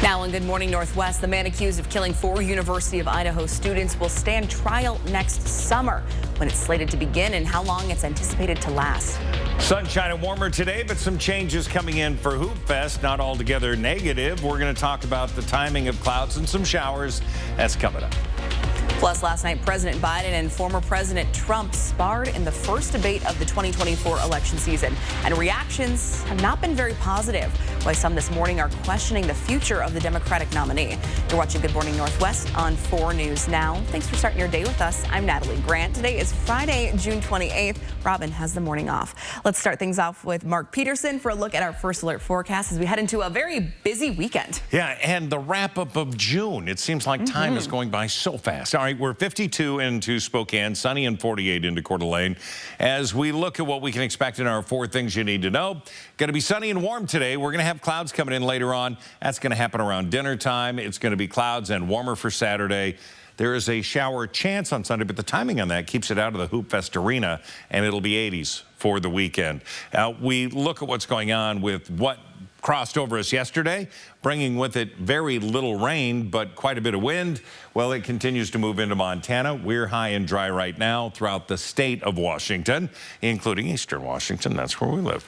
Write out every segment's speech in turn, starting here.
Now in Good Morning Northwest, the man accused of killing 4 University of Idaho students will stand trial next summer, when it's slated to begin and how long it's anticipated to last. Sunshine and warmer today, but some changes coming in for Hoop Fest. Not altogether negative. We're going to talk about the timing of clouds and some showers. That's coming up. Plus, last night, President Biden and former President Trump sparred in the first debate of the 2024 election season, and reactions have not been very positive. Why some this morning are questioning the future of the Democratic nominee. You're watching Good Morning Northwest on 4 News Now. Thanks for starting your day with us. I'm Natalie Grant. Today is Friday, June 28th. Robin has the morning off. Let's start things off with Mark Peterson for a look at our first alert forecast as we head into a very busy weekend. Yeah, and the wrap up of June. It seems like time is going by so fast. All right, we're 52 into Spokane, sunny and 48 into Coeur d'Alene. As we look at what we can expect in our 4 things you need to know, going to be sunny and warm today. We're going to have clouds coming in later on. That's going to happen around dinner time. It's going to be clouds and warmer for Saturday. There is a shower chance on Sunday, but the timing on that keeps it out of the Hoop Fest arena, and it'll be 80s for the weekend. We look at what's going on with what crossed over us yesterday, bringing with it very little rain, but quite a bit of wind. Well, it continues to move into Montana. We're high and dry right now throughout the state of Washington, including eastern Washington. That's where we live.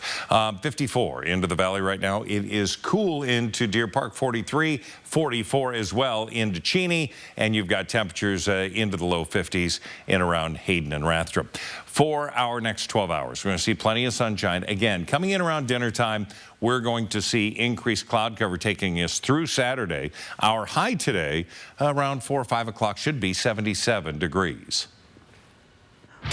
54 into the valley right now. It is cool into Deer Park, 43, 44 as well into Cheney, and you've got temperatures into the low 50s in around Hayden and Rathdrum. For our next 12 hours, we're going to see plenty of sunshine. Again, coming in around dinner time, we're going to see increased cloud cover taking us through Saturday. Our high today, around 4 or 5 o'clock, should be 77 degrees.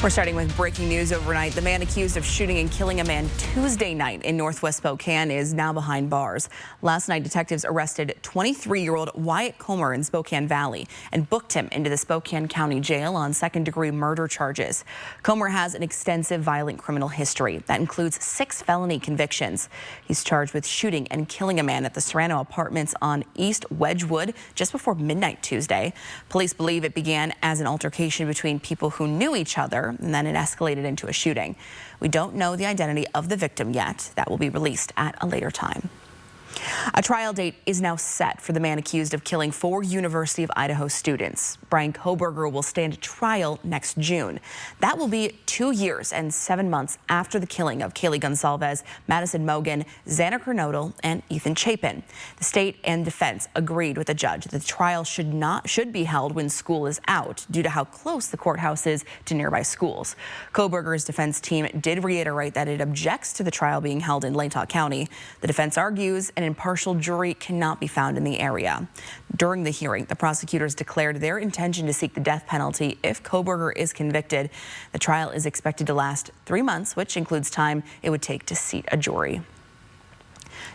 We're starting with breaking news overnight. The man accused of shooting and killing a man Tuesday night in Northwest Spokane is now behind bars. Last night, detectives arrested 23-year-old Wyatt Comer in Spokane Valley and booked him into the Spokane County Jail on second-degree murder charges. Comer has an extensive violent criminal history that includes 6 felony convictions. He's charged with shooting and killing a man at the Serrano Apartments on East Wedgwood just before midnight Tuesday. Police believe it began as an altercation between people who knew each other, and then it escalated into a shooting. We don't know the identity of the victim yet. That will be released at a later time. A trial date is now set for the man accused of killing 4 University of Idaho students. Bryan Kohberger will stand trial next June. That will be 2 years and 7 months after the killing of Kaylee Gonsalves, Madison Mogen, Xander Kernodle, and Ethan Chapin. The state and defense agreed with the judge that the trial should be held when school is out due to how close the courthouse is to nearby schools. Kohberger's defense team did reiterate that it objects to the trial being held in Latah County. The defense argues an impartial jury cannot be found in the area. During the hearing, the prosecutors declared their intention to seek the death penalty if Kohberger is convicted. The trial is expected to last 3 months, which includes time it would take to seat a jury.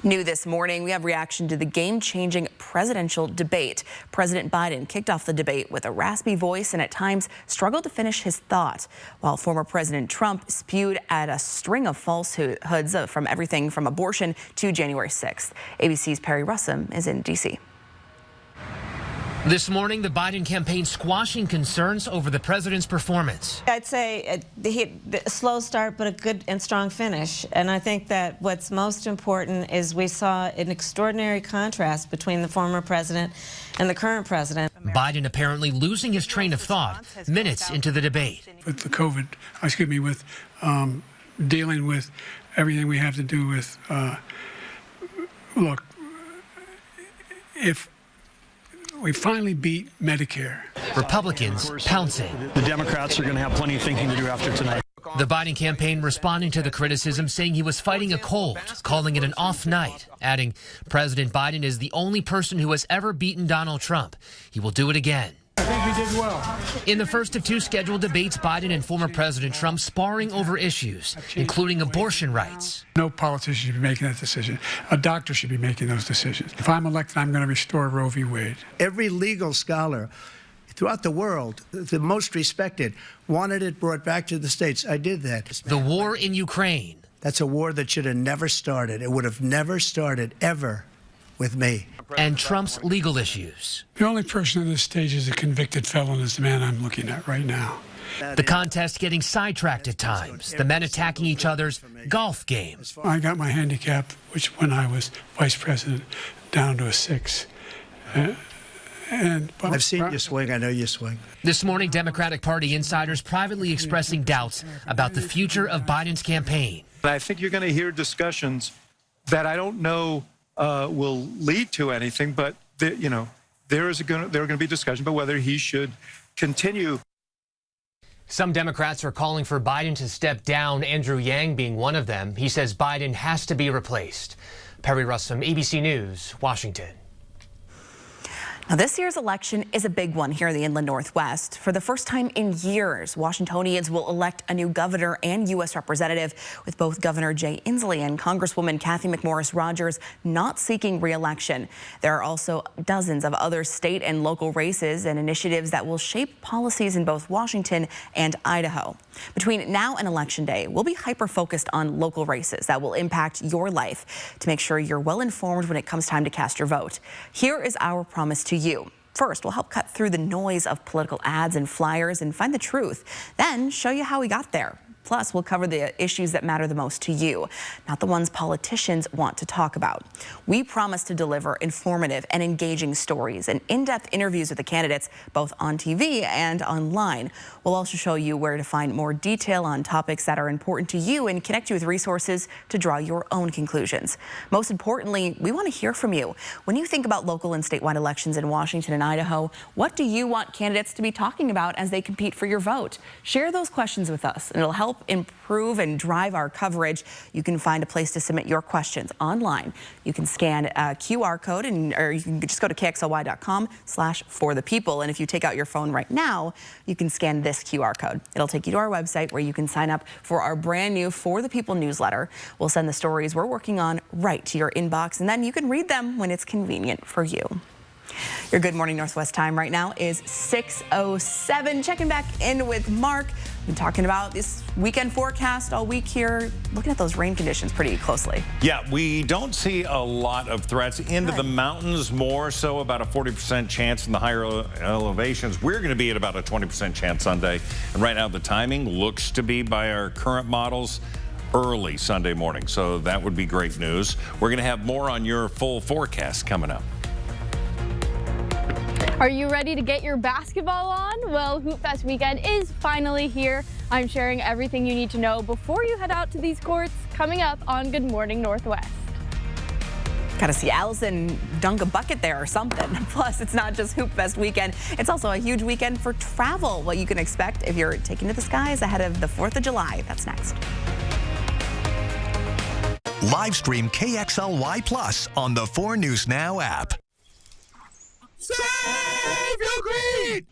New this morning, we have reaction to the game-changing presidential debate. President Biden kicked off the debate with a raspy voice and at times struggled to finish his thought, while former President Trump spewed at a string of falsehoods from everything from abortion to January 6th. ABC's Perry Russum is in D.C. This morning, the Biden campaign squashing concerns over the president's performance. I'd say a slow start, but a good and strong finish. And I think that what's most important is we saw an extraordinary contrast between the former president and the current president. Biden apparently losing his train of thought minutes into the debate. With the with dealing with everything we have to do with, look, if we finally beat Medicare. Republicans pouncing. The Democrats are going to have plenty of thinking to do after tonight. The Biden campaign responding to the criticism, saying he was fighting a cold, calling it an off night, adding President Biden is the only person who has ever beaten Donald Trump. He will do it again. I think we did well. In the first of 2 scheduled debates, Biden and former President Trump sparring over issues, including abortion rights. No politician should be making that decision. A doctor should be making those decisions. If I'm elected, I'm going to restore Roe v. Wade. Every legal scholar throughout the world, the most respected, wanted it brought back to the states. I did that. The war in Ukraine. That's a war that should have never started. It would have never started, ever, with me. And Trump's legal issues. The only person on this stage is a convicted felon is the man I'm looking at right now. The contest getting sidetracked at times, the men attacking each other's golf game. I got my handicap, which when I was vice president, down to a 6. I've seen you swing. I know you swing. This morning, Democratic Party insiders privately expressing doubts about the future of Biden's campaign. I think you're going to hear discussions that I don't know will lead to anything, but there are going to be discussion about whether he should continue. Some Democrats are calling for Biden to step down, Andrew Yang being one of them. He says Biden has to be replaced. Perry Russom, ABC News, Washington. Now, this year's election is a big one here in the Inland Northwest. For the first time in years, Washingtonians will elect a new governor and U.S. representative, with both Governor Jay Inslee and Congresswoman Cathy McMorris Rodgers not seeking re-election. There are also dozens of other state and local races and initiatives that will shape policies in both Washington and Idaho. Between now and Election Day, we'll be hyper-focused on local races that will impact your life to make sure you're well informed when it comes time to cast your vote. Here is our promise to you. First, we'll help cut through the noise of political ads and flyers and find the truth. Then show you how we got there. Plus, we'll cover the issues that matter the most to you, not the ones politicians want to talk about. We promise to deliver informative and engaging stories and in-depth interviews with the candidates, both on TV and online. We'll also show you where to find more detail on topics that are important to you and connect you with resources to draw your own conclusions. Most importantly, we want to hear from you. When you think about local and statewide elections in Washington and Idaho, what do you want candidates to be talking about as they compete for your vote? Share those questions with us, and it'll help improve and drive our coverage. You can find a place to submit your questions online. You can scan a QR code, or you can just go to KXLY.com/forthepeople. And if you take out your phone right now, you can scan this QR code. It'll take you to our website where you can sign up for our brand new For the People newsletter. We'll send the stories we're working on right to your inbox, and then you can read them when it's convenient for you. Your Good Morning Northwest time right now is 6:07. Checking back in with Mark. We've been talking about this weekend forecast all week here, looking at those rain conditions pretty closely. Yeah, we don't see a lot of threats into the mountains, more so about a 40% chance in the higher elevations. We're going to be at about a 20% chance Sunday. And right now the timing looks to be, by our current models, early Sunday morning. So that would be great news. We're going to have more on your full forecast coming up. Are you ready to get your basketball on? Well, Hoop Fest weekend is finally here. I'm sharing everything you need to know before you head out to these courts, coming up on Good Morning Northwest. Got to see Allison dunk a bucket there or something. Plus, it's not just Hoop Fest weekend. It's also a huge weekend for travel. What you can expect if you're taking to the skies ahead of the 4th of July. That's next. Live stream KXLY Plus on the 4 News Now app. Save your greed!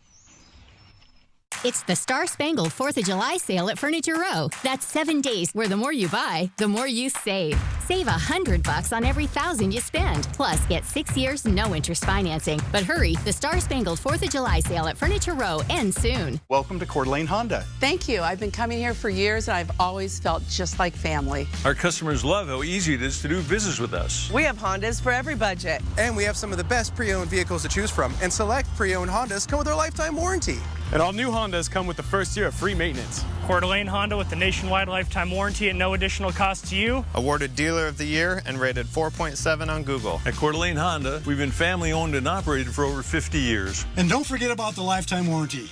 It's the Star-Spangled 4th of July sale at Furniture Row. That's 7 days where the more you buy, the more you save. Save $100 on every $1,000 you spend. Plus, get 6 years, no interest financing. But hurry, the Star-Spangled 4th of July sale at Furniture Row ends soon. Welcome to Coeur d'Alene Honda. Thank you. I've been coming here for years, and I've always felt just like family. Our customers love how easy it is to do business with us. We have Hondas for every budget. And we have some of the best pre-owned vehicles to choose from, and select pre-owned Hondas come with their lifetime warranty. And all new Hondas come with the first year of free maintenance. Coeur d'Alene Honda with the nationwide lifetime warranty at no additional cost to you. Awarded Dealer of the Year and rated 4.7 on Google. At Coeur d'Alene Honda, we've been family owned and operated for over 50 years. And don't forget about the lifetime warranty.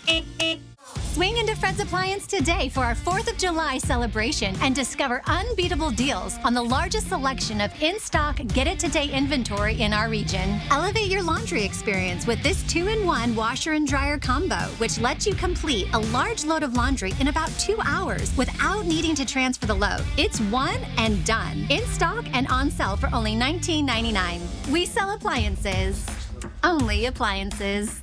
Swing into Fred's Appliance today for our 4th of July celebration and discover unbeatable deals on the largest selection of in-stock get-it-today inventory in our region. Elevate your laundry experience with this 2-in-1 washer and dryer combo, which lets you complete a large load of laundry in about 2 hours without needing to transfer the load. It's one and done. In stock and on sale for only $19.99. We sell appliances. Only appliances.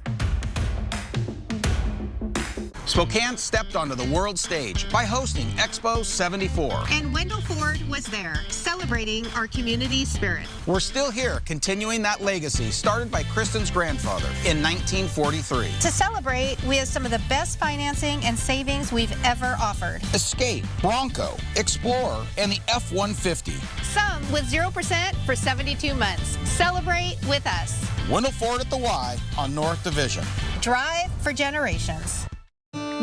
Spokane stepped onto the world stage by hosting Expo 74. And Wendell Ford was there, celebrating our community spirit. We're still here, continuing that legacy started by Kristen's grandfather in 1943. To celebrate, we have some of the best financing and savings we've ever offered. Escape, Bronco, Explorer, and the F-150. Some with 0% for 72 months. Celebrate with us. Wendell Ford at the Y on North Division. Drive for generations.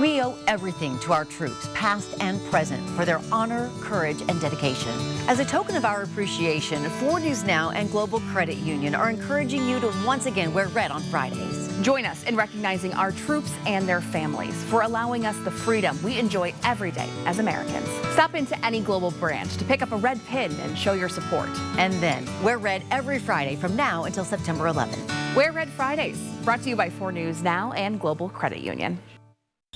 We owe everything to our troops, past and present, for their honor, courage, and dedication. As a token of our appreciation, 4 News Now and Global Credit Union are encouraging you to once again wear red on Fridays. Join us in recognizing our troops and their families for allowing us the freedom we enjoy every day as Americans. Stop into any Global branch to pick up a red pin and show your support. And then wear red every Friday from now until September 11th. Wear Red Fridays, brought to you by 4 News Now and Global Credit Union.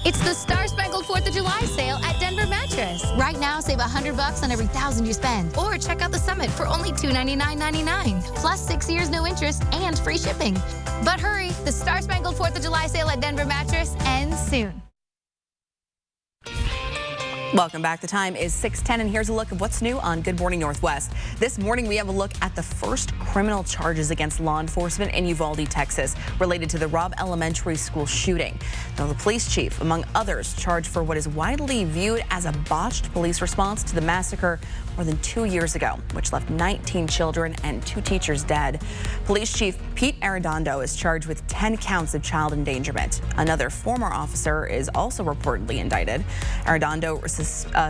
It's the Star Spangled 4th of July sale at Denver Mattress. Right now, save $100 on every $1,000 you spend. Or check out the Summit for only $299.99. Plus 6 years, no interest, and free shipping. But hurry, the Star Spangled 4th of July sale at Denver Mattress ends soon. Welcome back. The time is 6:10, and here's a look at what's new on Good Morning Northwest. This morning, we have a look at the first criminal charges against law enforcement in Uvalde, Texas, related to the Robb Elementary School shooting. Now, the police chief, among others, charged for what is widely viewed as a botched police response to the massacre more than 2 years ago, which left 19 children and 2 teachers dead. Police Chief Pete Arredondo is charged with 10 counts of child endangerment. Another former officer is also reportedly indicted. Arredondo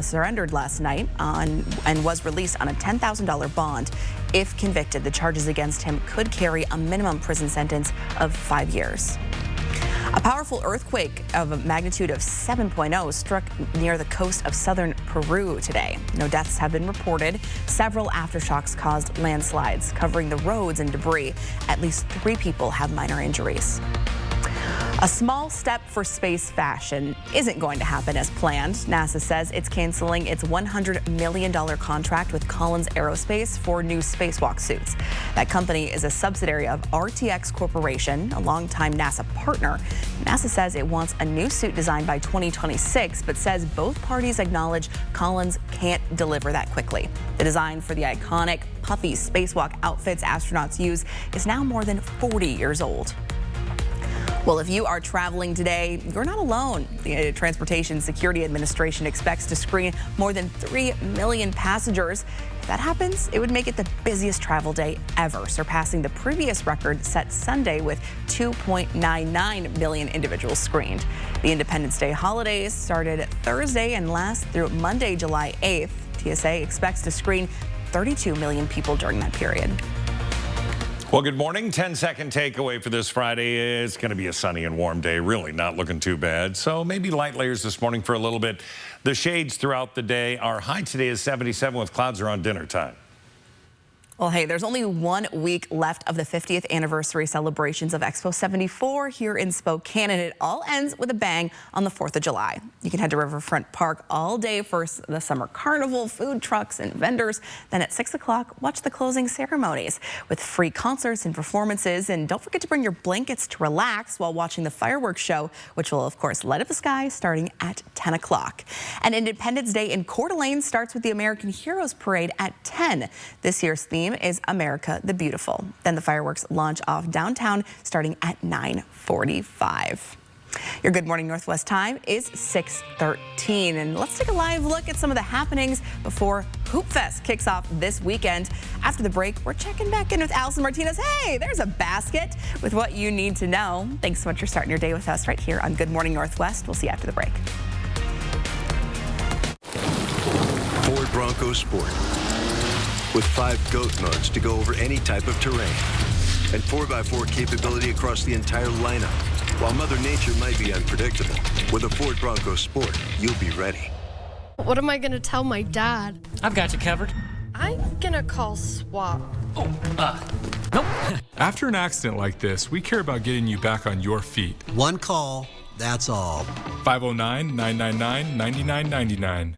surrendered last night and was released on a $10,000 bond. If convicted, the charges against him could carry a minimum prison sentence of 5 years. A powerful earthquake of a magnitude of 7.0 struck near the coast of southern Peru today. No deaths have been reported. Several aftershocks caused landslides covering the roads and debris. At least 3 people have minor injuries. A small step for space fashion isn't going to happen as planned. NASA says it's canceling its $100 million contract with Collins Aerospace for new spacewalk suits. That company is a subsidiary of RTX Corporation, a longtime NASA partner. NASA says it wants a new suit designed by 2026, but says both parties acknowledge Collins can't deliver that quickly. The design for the iconic puffy spacewalk outfits astronauts use is now more than 40 years old. Well, if you are traveling today, you're not alone. The Transportation Security Administration expects to screen more than 3 million passengers. If that happens, it would make it the busiest travel day ever, surpassing the previous record set Sunday with 2.99 million individuals screened. The Independence Day holidays started Thursday and last through Monday, July 8th. TSA expects to screen 32 million people during that period. Well, good morning. 10-second takeaway for this Friday. It's going to be a sunny and warm day. Really not looking too bad. So maybe light layers this morning for a little bit. The shades throughout the day. Our high today is 77 with clouds around dinner time. Well, hey, there's only 1 week left of the 50th anniversary celebrations of Expo 74 here in Spokane, and it all ends with a bang on the 4th of July. You can head to Riverfront Park all day for the summer carnival, food trucks and vendors. Then at 6 o'clock, watch the closing ceremonies with free concerts and performances. And don't forget to bring your blankets to relax while watching the fireworks show, which will, of course, light up the sky starting at 10 o'clock. And Independence Day in Coeur d'Alene starts with the American Heroes Parade at 10. This year's theme is America the Beautiful. Then the fireworks launch off downtown starting at 9:45. Your Good Morning Northwest time is 6:13, and let's take a live look at some of the happenings before Hoop Fest kicks off this weekend. After the break, we're checking back in with Allison Martinez. Hey, there's a basket with what you need to know. Thanks so much for starting your day with us right here on Good Morning Northwest. We'll see you after the break. Ford Bronco Sport, with 5 goat modes to go over any type of terrain, and 4x4 capability across the entire lineup. While Mother Nature might be unpredictable, with a Ford Bronco Sport, you'll be ready. What am I gonna tell my dad? I've got you covered. I'm gonna call SWAT. Nope. After an accident like this, we care about getting you back on your feet. One call, that's all. 509-999-9999.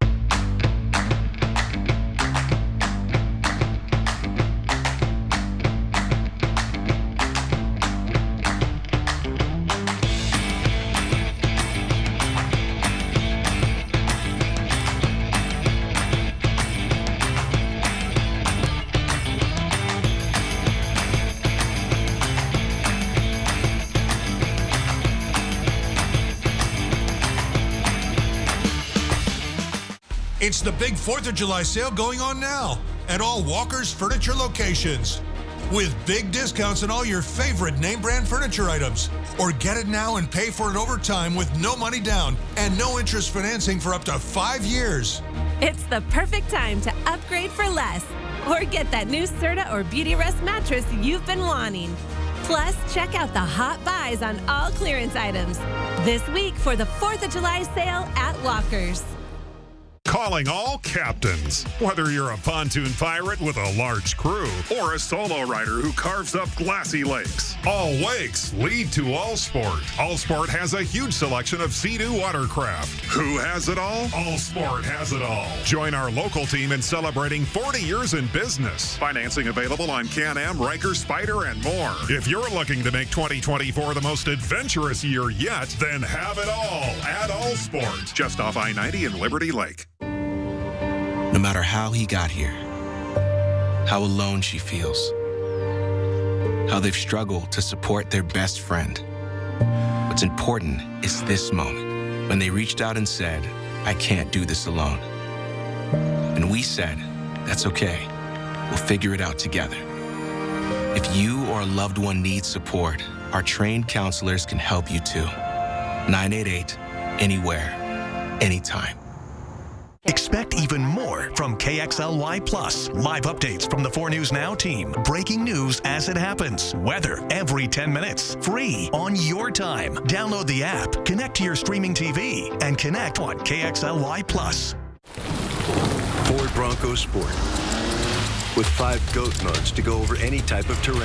It's the big 4th of July sale going on now at all Walker's Furniture locations. with big discounts on all your favorite name brand furniture items. Or get it now and pay for it over time with no money down and no interest financing for up to 5 years. It's the perfect time to upgrade for less or get that new Serta or Beautyrest mattress you've been wanting. Plus, check out the hot buys on all clearance items this week for the 4th of July sale at Walker's. Calling all captains. Whether you're a pontoon pirate with a large crew or a solo rider who carves up glassy lakes, all wakes lead to Allsport. Allsport has a huge selection of Sea-Doo watercraft. Who has it all? Allsport has it all. Join our local team in celebrating 40 years in business. Financing available on Can-Am, Ryker, Spider, and more. If you're looking to make 2024 the most adventurous year yet, then have it all at Allsport. Just off I-90 in Liberty Lake. No matter how he got here, how alone she feels, how they've struggled to support their best friend. What's important is this moment, when they reached out and said, I can't do this alone. And we said, that's okay, we'll figure it out together. If you or a loved one needs support, our trained counselors can help you too. 988, anywhere, anytime. Expect even more from KXLY Plus. Live updates from the 4 News Now team. Breaking news as it happens. Weather every 10 minutes. Free on your time. Download the app, connect to your streaming TV, and connect on KXLY Plus. Ford Bronco Sport. With 5 goat modes to go over any type of terrain.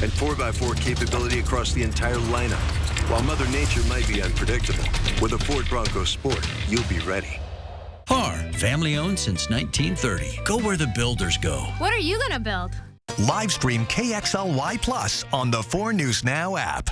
And 4x4 capability across the entire lineup. While Mother Nature might be unpredictable, with a Ford Bronco Sport, you'll be ready. PAR, family owned since 1930. Go where the builders go. What are you gonna build? Live stream KXLY Plus on the 4 News Now app.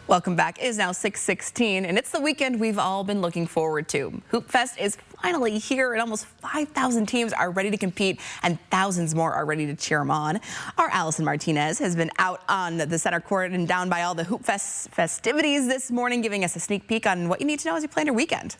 Welcome back. It is now 6:16, and it's the weekend we've all been looking forward to. Hoop Fest is finally here, and almost 5,000 teams are ready to compete, and thousands more are ready to cheer them on. Our Allison Martinez has been out on the center court and down by all the Hoop Fest festivities this morning, giving us a sneak peek on what you need to know as you plan your weekend.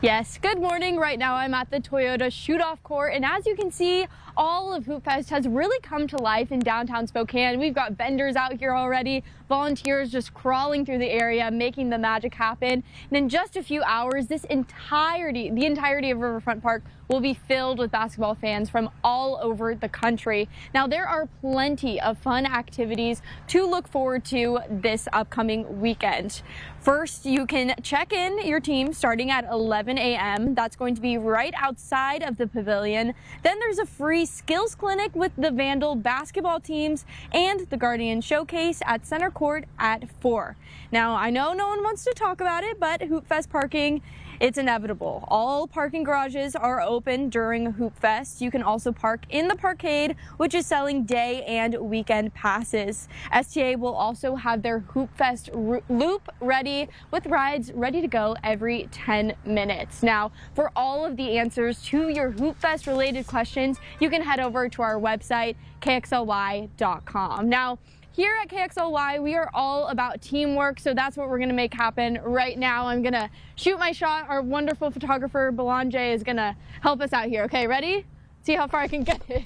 Yes, good morning. Right now I'm at the Toyota shoot-off court, and as you can see, all of Hoop Fest has really come to life in downtown Spokane. We've got vendors out here already, volunteers just crawling through the area, making the magic happen. And in just a few hours, the entirety of Riverfront Park will be filled with basketball fans from all over the country. Now, there are plenty of fun activities to look forward to this upcoming weekend. First, you can check in your team starting at 11 a.m. That's going to be right outside of the pavilion. Then there's a free skills clinic with the Vandal basketball teams and the Guardian Showcase at Center Court at 4. Now, I know no one wants to talk about it, but Hoop Fest parking, it's inevitable. All parking garages are open during Hoop Fest. You can also park in the parkade, which is selling day and weekend passes. STA will also have their Hoop Fest loop ready with rides ready to go every 10 minutes. Now, for all of the answers to your Hoop Fest related questions, you can head over to our website, KXLY.com. Now, here at KXLY, we are all about teamwork, so that's what we're going to make happen right now. I'm going to shoot my shot. Our wonderful photographer, Belanje, is going to help us out here. Okay, ready? See how far I can get it.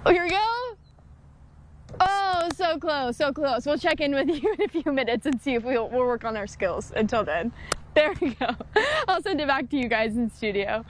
Oh, here we go. Oh, so close, so close. We'll check in with you in a few minutes and see if we'll work on our skills until then. There we go. I'll send it back to you guys in studio.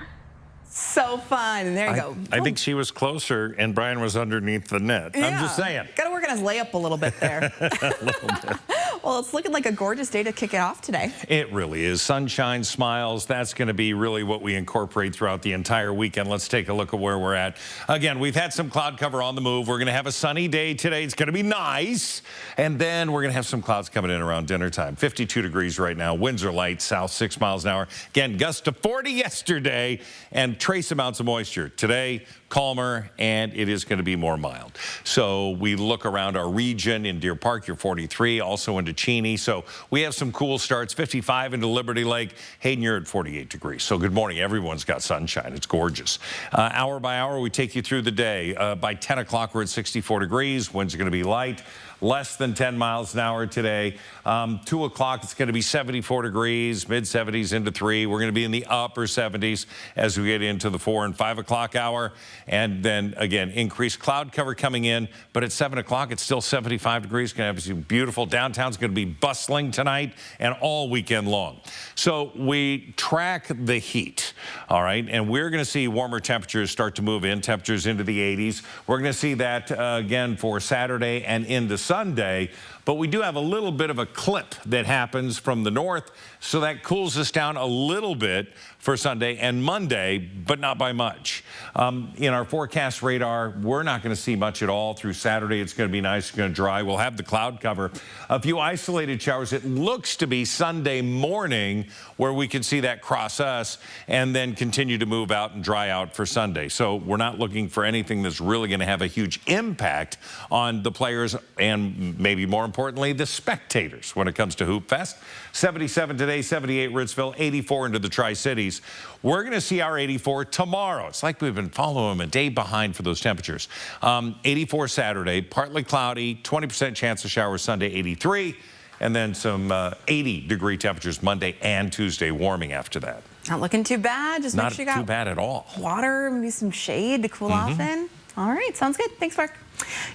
So fun. There you go. I think she was closer and Brian was underneath the net. Yeah. I'm just saying. Got to work on his layup a little bit there. A little bit. Well, it's looking like a gorgeous day to kick it off today. It really is. Sunshine, smiles. That's going to be really what we incorporate throughout the entire weekend. Let's take a look at where we're at. Again, we've had some cloud cover on the move. We're going to have a sunny day today. It's going to be nice. And then we're going to have some clouds coming in around dinner time. 52 degrees right now. Winds are light, south 6 miles an hour. Again, gusts to 40 yesterday and trace amounts of moisture. Today, calmer, and it is going to be more mild. So we look around our region. In Deer Park, you're 43. Also into Cheney. So we have some cool starts. 55 into Liberty Lake. Hayden, you're at 48 degrees. So good morning. Everyone's got sunshine. It's gorgeous. Hour by hour, we take you through the day. By 10 o'clock, we're at 64 degrees. Winds are going to be light. Less than 10 miles an hour today. 2 o'clock, it's going to be 74 degrees, mid-70s into 3. We're going to be in the upper 70s as we get into the 4 and 5 o'clock hour. And then, again, increased cloud cover coming in. But at 7 o'clock, it's still 75 degrees. Going to have some beautiful. Downtown's going to be bustling tonight and all weekend long. So we track the heat, all right? And we're going to see warmer temperatures start to move in, temperatures into the 80s. We're going to see that, again, for Saturday and into Sunday, but we do have a little bit of a clip that happens from the north, so that cools us down a little bit for Sunday and Monday, but not by much. In our forecast radar, we're not going to see much at all through Saturday. It's going to be nice, it's going to dry. We'll have the cloud cover. A few isolated showers. It looks to be Sunday morning where we can see that cross us and then continue to move out and dry out for Sunday. So we're not looking for anything that's really going to have a huge impact on the players and maybe more importantly, the spectators when it comes to Hoop Fest. 77 today, 78 Ritzville, 84 into the Tri-Cities. We're going to see our 84 tomorrow. It's like we've been following them a day behind for those temperatures. 84 Saturday, partly cloudy, 20% chance of showers Sunday, 83. And then some 80-degree temperatures Monday and Tuesday, warming after that. Not looking too bad. Just make sure you got too bad at all. Water, maybe some shade to cool off in. All right, sounds good. Thanks, Mark.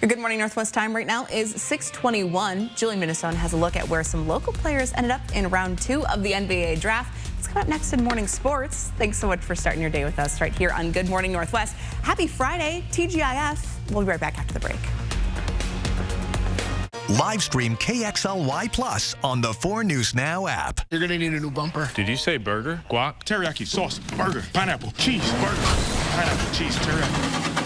Your Good Morning Northwest time right now is 6:21. Julian Minnesota has a look at where some local players ended up in round 2 of the NBA draft. It's coming up next in Morning Sports. Thanks so much for starting your day with us right here on Good Morning Northwest. Happy Friday, TGIF. We'll be right back after the break. Live stream KXLY Plus on the 4 News Now app. You're gonna need a new bumper. Did you say burger? Guac? Teriyaki sauce. Burger. Pineapple. Cheese. Burger. Pineapple. Cheese. Teriyaki.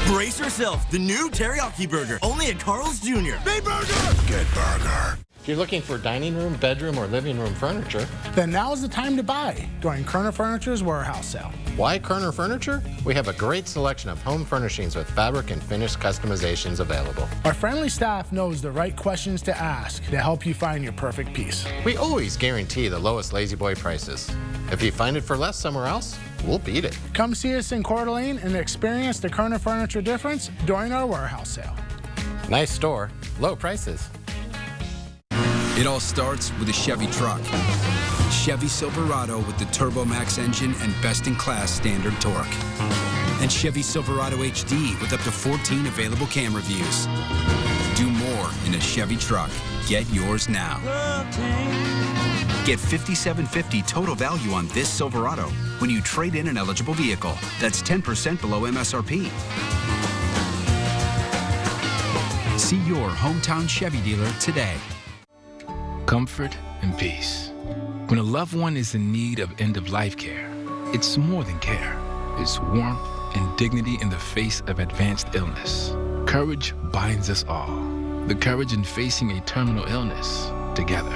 Brace yourself. The new teriyaki burger. Only at Carl's Jr. Big burger. Good burger. If you're looking for dining room, bedroom, or living room furniture, then now is the time to buy during Kerner Furniture's warehouse sale. Why Kerner Furniture? We have a great selection of home furnishings with fabric and finish customizations available. Our friendly staff knows the right questions to ask to help you find your perfect piece. We always guarantee the lowest Lazy Boy prices. If you find it for less somewhere else, we'll beat it. Come see us in Coeur d'Alene and experience the Kerner Furniture difference during our warehouse sale. Nice store, low prices. It all starts with a Chevy truck. Chevy Silverado with the TurboMax engine and best-in-class standard torque. And Chevy Silverado HD with up to 14 available camera views. Do more in a Chevy truck. Get yours now. Get $5,750 total value on this Silverado when you trade in an eligible vehicle. That's 10% below MSRP. See your hometown Chevy dealer today. Comfort and peace. When a loved one is in need of end-of-life care, it's more than care. It's warmth and dignity in the face of advanced illness. Courage binds us all. The courage in facing a terminal illness together.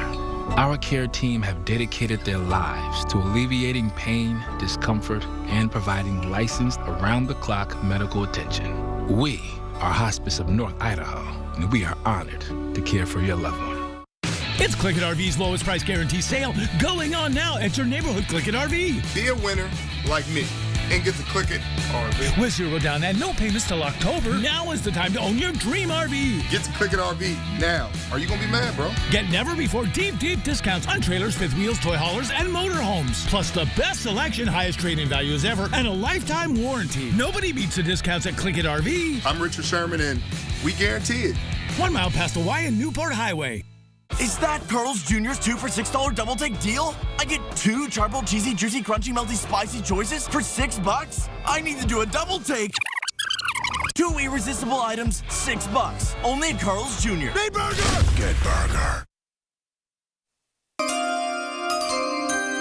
Our care team have dedicated their lives to alleviating pain, discomfort, and providing licensed around-the-clock medical attention. We are Hospice of North Idaho, and we are honored to care for your loved one. It's Click-It RV's lowest price guarantee sale going on now at your neighborhood Click-It RV. Be a winner like me and get the Click-It RV. With 0 down and no payments till October, now is the time to own your dream RV. Get the Click-It RV now. Are you going to be mad, bro? Get never before deep discounts on trailers, fifth wheels, toy haulers, and motorhomes. Plus the best selection, highest trade-in values ever, and a lifetime warranty. Nobody beats the discounts at Click-It RV. I'm Richard Sherman, and we guarantee it. 1 mile past the Y and Newport Highway. Is that Carl's Jr.'s 2 for $6 double take deal? I get 2 charcoal, cheesy, juicy, crunchy, melty, spicy choices for $6? I need to do a double take. 2 irresistible items, $6. Only at Carl's Jr. Big burger! Good burger.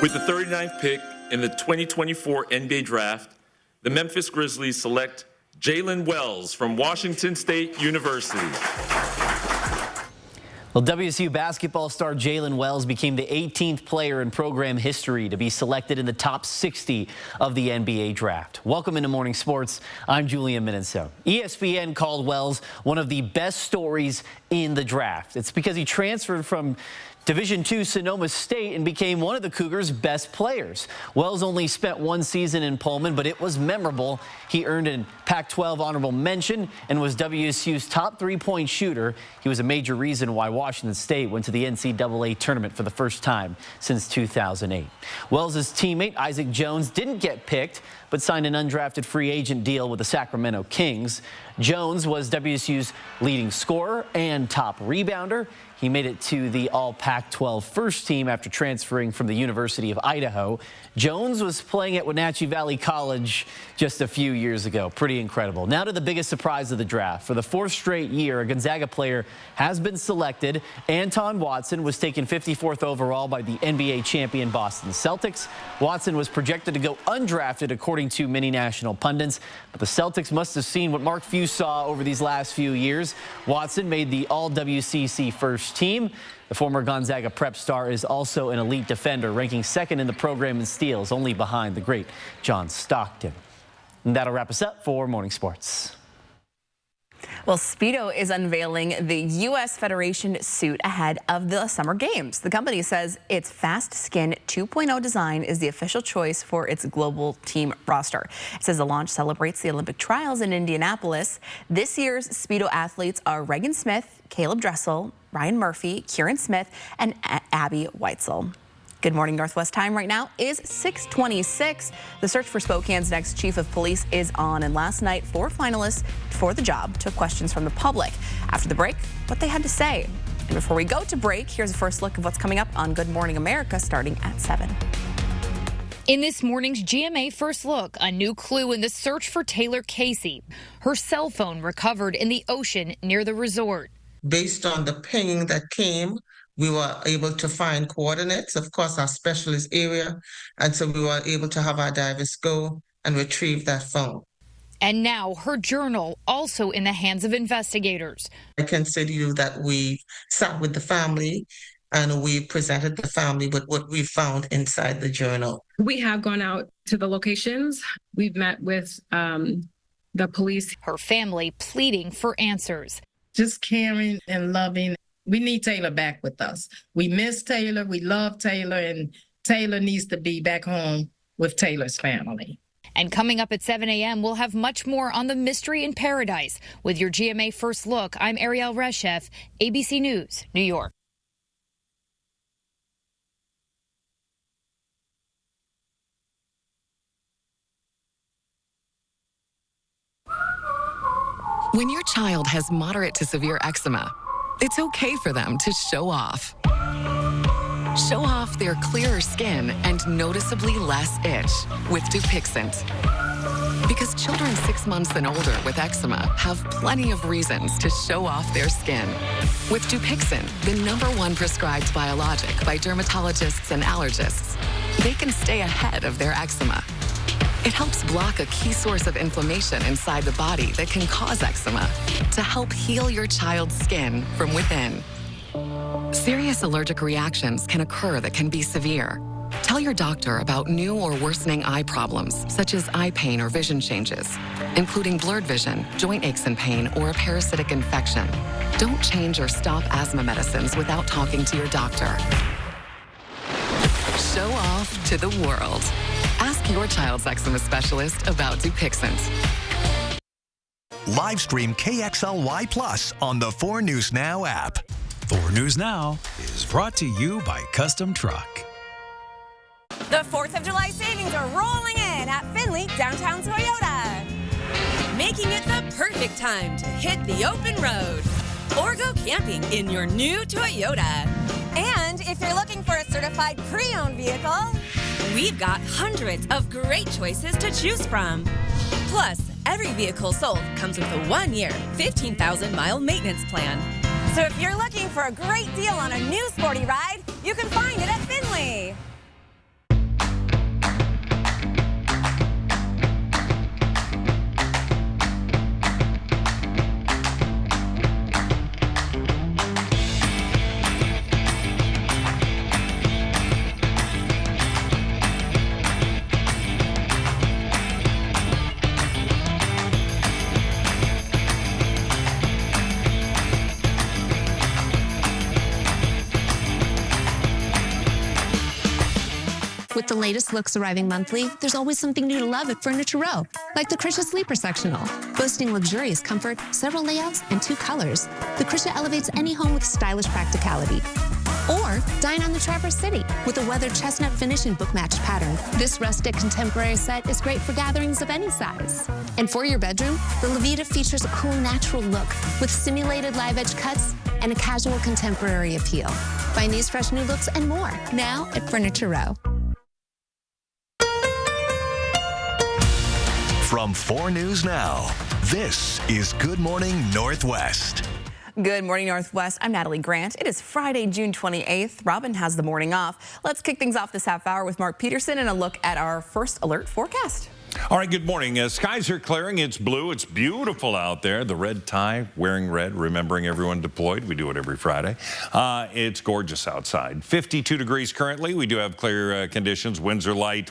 With the 39th pick in the 2024 NBA Draft, the Memphis Grizzlies select Jalen Wells from Washington State University. Well, WSU basketball star Jalen Wells became the 18th player in program history to be selected in the top 60 of the NBA draft. Welcome into Morning Sports. I'm Julian Minenso. ESPN called Wells one of the best stories in the draft. It's because he transferred from Division II Sonoma State and became one of the Cougars' best players. Wells only spent one season in Pullman, but it was memorable. He earned a Pac-12 honorable mention and was WSU's top three-point shooter. He was a major reason why Washington State went to the NCAA tournament for the first time since 2008. Wells' teammate Isaac Jones didn't get picked, but signed an undrafted free agent deal with the Sacramento Kings. Jones was WSU's leading scorer and top rebounder. He made it to the All-Pac-12 first team after transferring from the University of Idaho. Jones was playing at Wenatchee Valley College just a few years ago. Pretty incredible. Now to the biggest surprise of the draft. For the fourth straight year, a Gonzaga player has been selected. Anton Watson was taken 54th overall by the NBA champion Boston Celtics. Watson was projected to go undrafted according to many national pundits, but the Celtics must have seen what Mark Few saw over these last few years. Watson made the All-WCC first team. The former Gonzaga prep star is also an elite defender, ranking second in the program in steals, only behind the great John Stockton. And that'll wrap us up for Morning Sports. Well, Speedo is unveiling the U.S. Federation suit ahead of the Summer Games. The company says its Fast Skin 2.0 design is the official choice for its global team roster. It says the launch celebrates the Olympic trials in Indianapolis. This year's Speedo athletes are Regan Smith, Caleb Dressel, Ryan Murphy, Kieran Smith, and Abby Weitzel. Good morning. Northwest time right now is 6:26. The search for Spokane's next chief of police is on, and last night 4 finalists for the job took questions from the public. After the break, what they had to say. And before we go to break, here's a first look of what's coming up on Good Morning America starting at 7. In this morning's GMA First Look, a new clue in the search for Taylor Casey. Her cell phone recovered in the ocean near the resort. Based on the ping that came, we were able to find coordinates, of course, our specialist area. And so we were able to have our divers go and retrieve that phone. And now her journal also in the hands of investigators. I can say to you that we sat with the family and we presented the family with what we found inside the journal. We have gone out to the locations. We've met with the police. Her family pleading for answers. Just caring and loving. We need Taylor back with us. We miss Taylor. We love Taylor, and Taylor needs to be back home with Taylor's family. And coming up at 7 a.m., we'll have much more on the mystery in paradise. With your GMA First Look, I'm Ariel Reshef, ABC News, New York. When your child has moderate to severe eczema, it's okay for them to show off. Show off their clearer skin and noticeably less itch with Dupixent. Because children 6 months and older with eczema have plenty of reasons to show off their skin. With Dupixent, the #1 prescribed biologic by dermatologists and allergists, they can stay ahead of their eczema. It helps block a key source of inflammation inside the body that can cause eczema to help heal your child's skin from within. Serious allergic reactions can occur that can be severe. Tell your doctor about new or worsening eye problems, such as eye pain or vision changes, including blurred vision, joint aches and pain, or a parasitic infection. Don't change or stop asthma medicines without talking to your doctor. Show off to the world. Ask your child's eczema specialist about Dupixent. Live stream KXLY Plus on the 4 News Now app. 4 News Now is brought to you by Custom Truck. The 4th of July savings are rolling in at Findlay Downtown Toyota, making it the perfect time to hit the open road or go camping in your new Toyota. And if you're looking for a certified pre-owned vehicle, we've got hundreds of great choices to choose from. Plus, every vehicle sold comes with a 1-year, 15,000-mile maintenance plan. So if you're looking for a great deal on a new sporty ride, you can find it at Findlay. With the latest looks arriving monthly, there's always something new to love at Furniture Row, like the Krisha Sleeper Sectional. Boasting luxurious comfort, several layouts, and 2 colors, the Krisha elevates any home with stylish practicality. Or dine on the Traverse City with a weathered chestnut finish and book-matched pattern. This rustic contemporary set is great for gatherings of any size. And for your bedroom, the Levita features a cool natural look with simulated live edge cuts and a casual contemporary appeal. Find these fresh new looks and more now at Furniture Row. From 4 News Now, this is Good Morning Northwest. Good morning, Northwest. I'm Natalie Grant. It is Friday, June 28th. Robin has the morning off. Let's kick things off this half hour with Mark Peterson and a look at our first alert forecast. All right, good morning. Skies are clearing. It's blue. It's beautiful out there. The red tie, wearing red, remembering everyone deployed. We do it every Friday. It's gorgeous outside. 52 degrees currently. We do have clear conditions. Winds are light.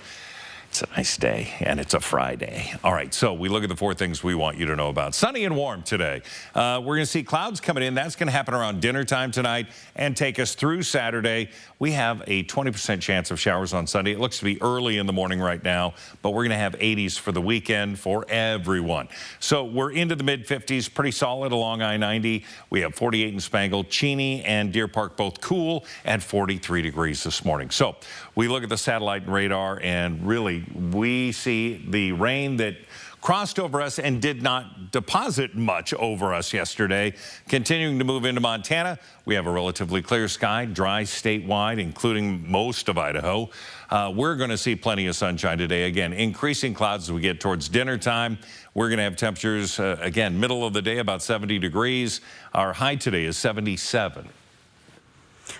It's a nice day, and it's a Friday. All right, so we look at the 4 things we want you to know about. Sunny and warm today. We're going to see clouds coming in. That's going to happen around dinner time tonight and take us through Saturday. We have a 20% chance of showers on Sunday. It looks to be early in the morning right now, but we're going to have 80s for the weekend for everyone. So we're into the mid-50s, pretty solid along I-90. We have 48 in Spangle, Cheney, and Deer Park both cool at 43 degrees this morning. So we look at the satellite and radar, and really we see the rain that crossed over us and did not deposit much over us yesterday. Continuing to move into Montana, we have a relatively clear sky, dry statewide, including most of Idaho. We're going to see plenty of sunshine today. Again, increasing clouds as we get towards dinner time. We're going to have temperatures, again, middle of the day, about 70 degrees. Our high today is 77.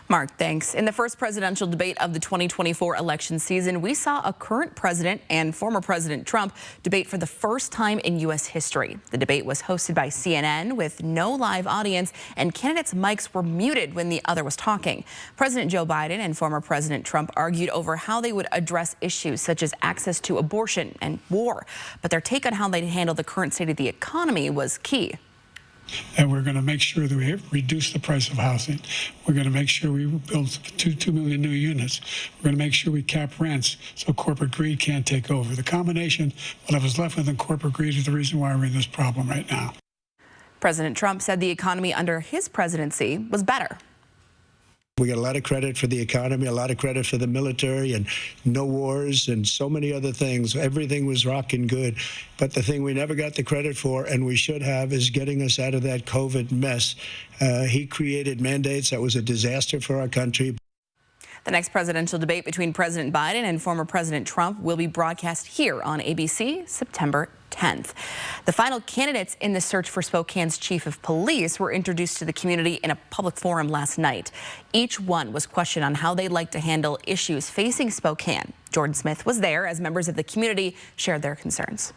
Mark, thanks. In the first presidential debate of the 2024 election season, we saw a current president and former President Trump debate for the first time in U.S. history. The debate was hosted by CNN with no live audience, and candidates' mics were muted when the other was talking. President Joe Biden and former President Trump argued over how they would address issues such as access to abortion and war, but their take on how they'd handle the current state of the economy was key. And we're going to make sure that we reduce the price of housing. We're going to make sure we build 2 million new units. We're going to make sure we cap rents so corporate greed can't take over. The combination, what I was left with in corporate greed, is the reason why we're in this problem right now. President Trump said the economy under his presidency was better. We got a lot of credit for the economy, a lot of credit for the military, and no wars and so many other things. Everything was rocking good. But the thing we never got the credit for, and we should have, is getting us out of that COVID mess. He created mandates that was a disaster for our country. The next presidential debate between President Biden and former President Trump will be broadcast here on ABC September 10th. The final candidates in the search for Spokane's chief of police were introduced to the community in a public forum last night. Each one was questioned on how they'd like to handle issues facing Spokane. Jordan Smith was there as members of the community shared their concerns.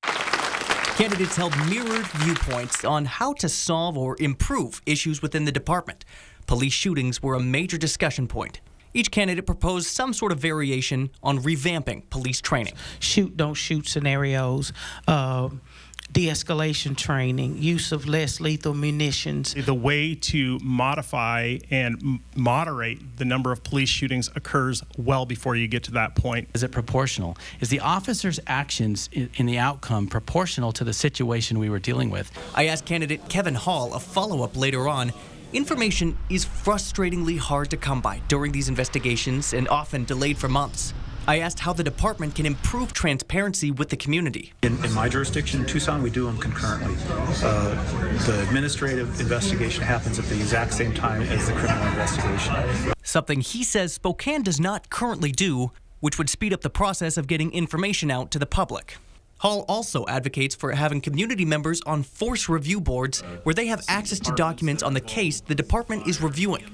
Candidates held mirrored viewpoints on how to solve or improve issues within the department. Police shootings were a major discussion point. Each candidate proposed some sort of variation on revamping police training. Shoot, don't shoot scenarios, de-escalation training, use of less lethal munitions. The way to modify and moderate the number of police shootings occurs well before you get to that point. Is it proportional? Is the officer's actions in the outcome proportional to the situation we were dealing with? I asked candidate Kevin Hall a follow-up later on. Information is frustratingly hard to come by during these investigations and often delayed for months. I asked how the department can improve transparency with the community. In my jurisdiction, Tucson, we do them concurrently. The administrative investigation happens at the exact same time as the criminal investigation. Something he says Spokane does not currently do, which would speed up the process of getting information out to the public. Hall also advocates for having community members on force review boards where they have access to documents on the case the department is reviewing.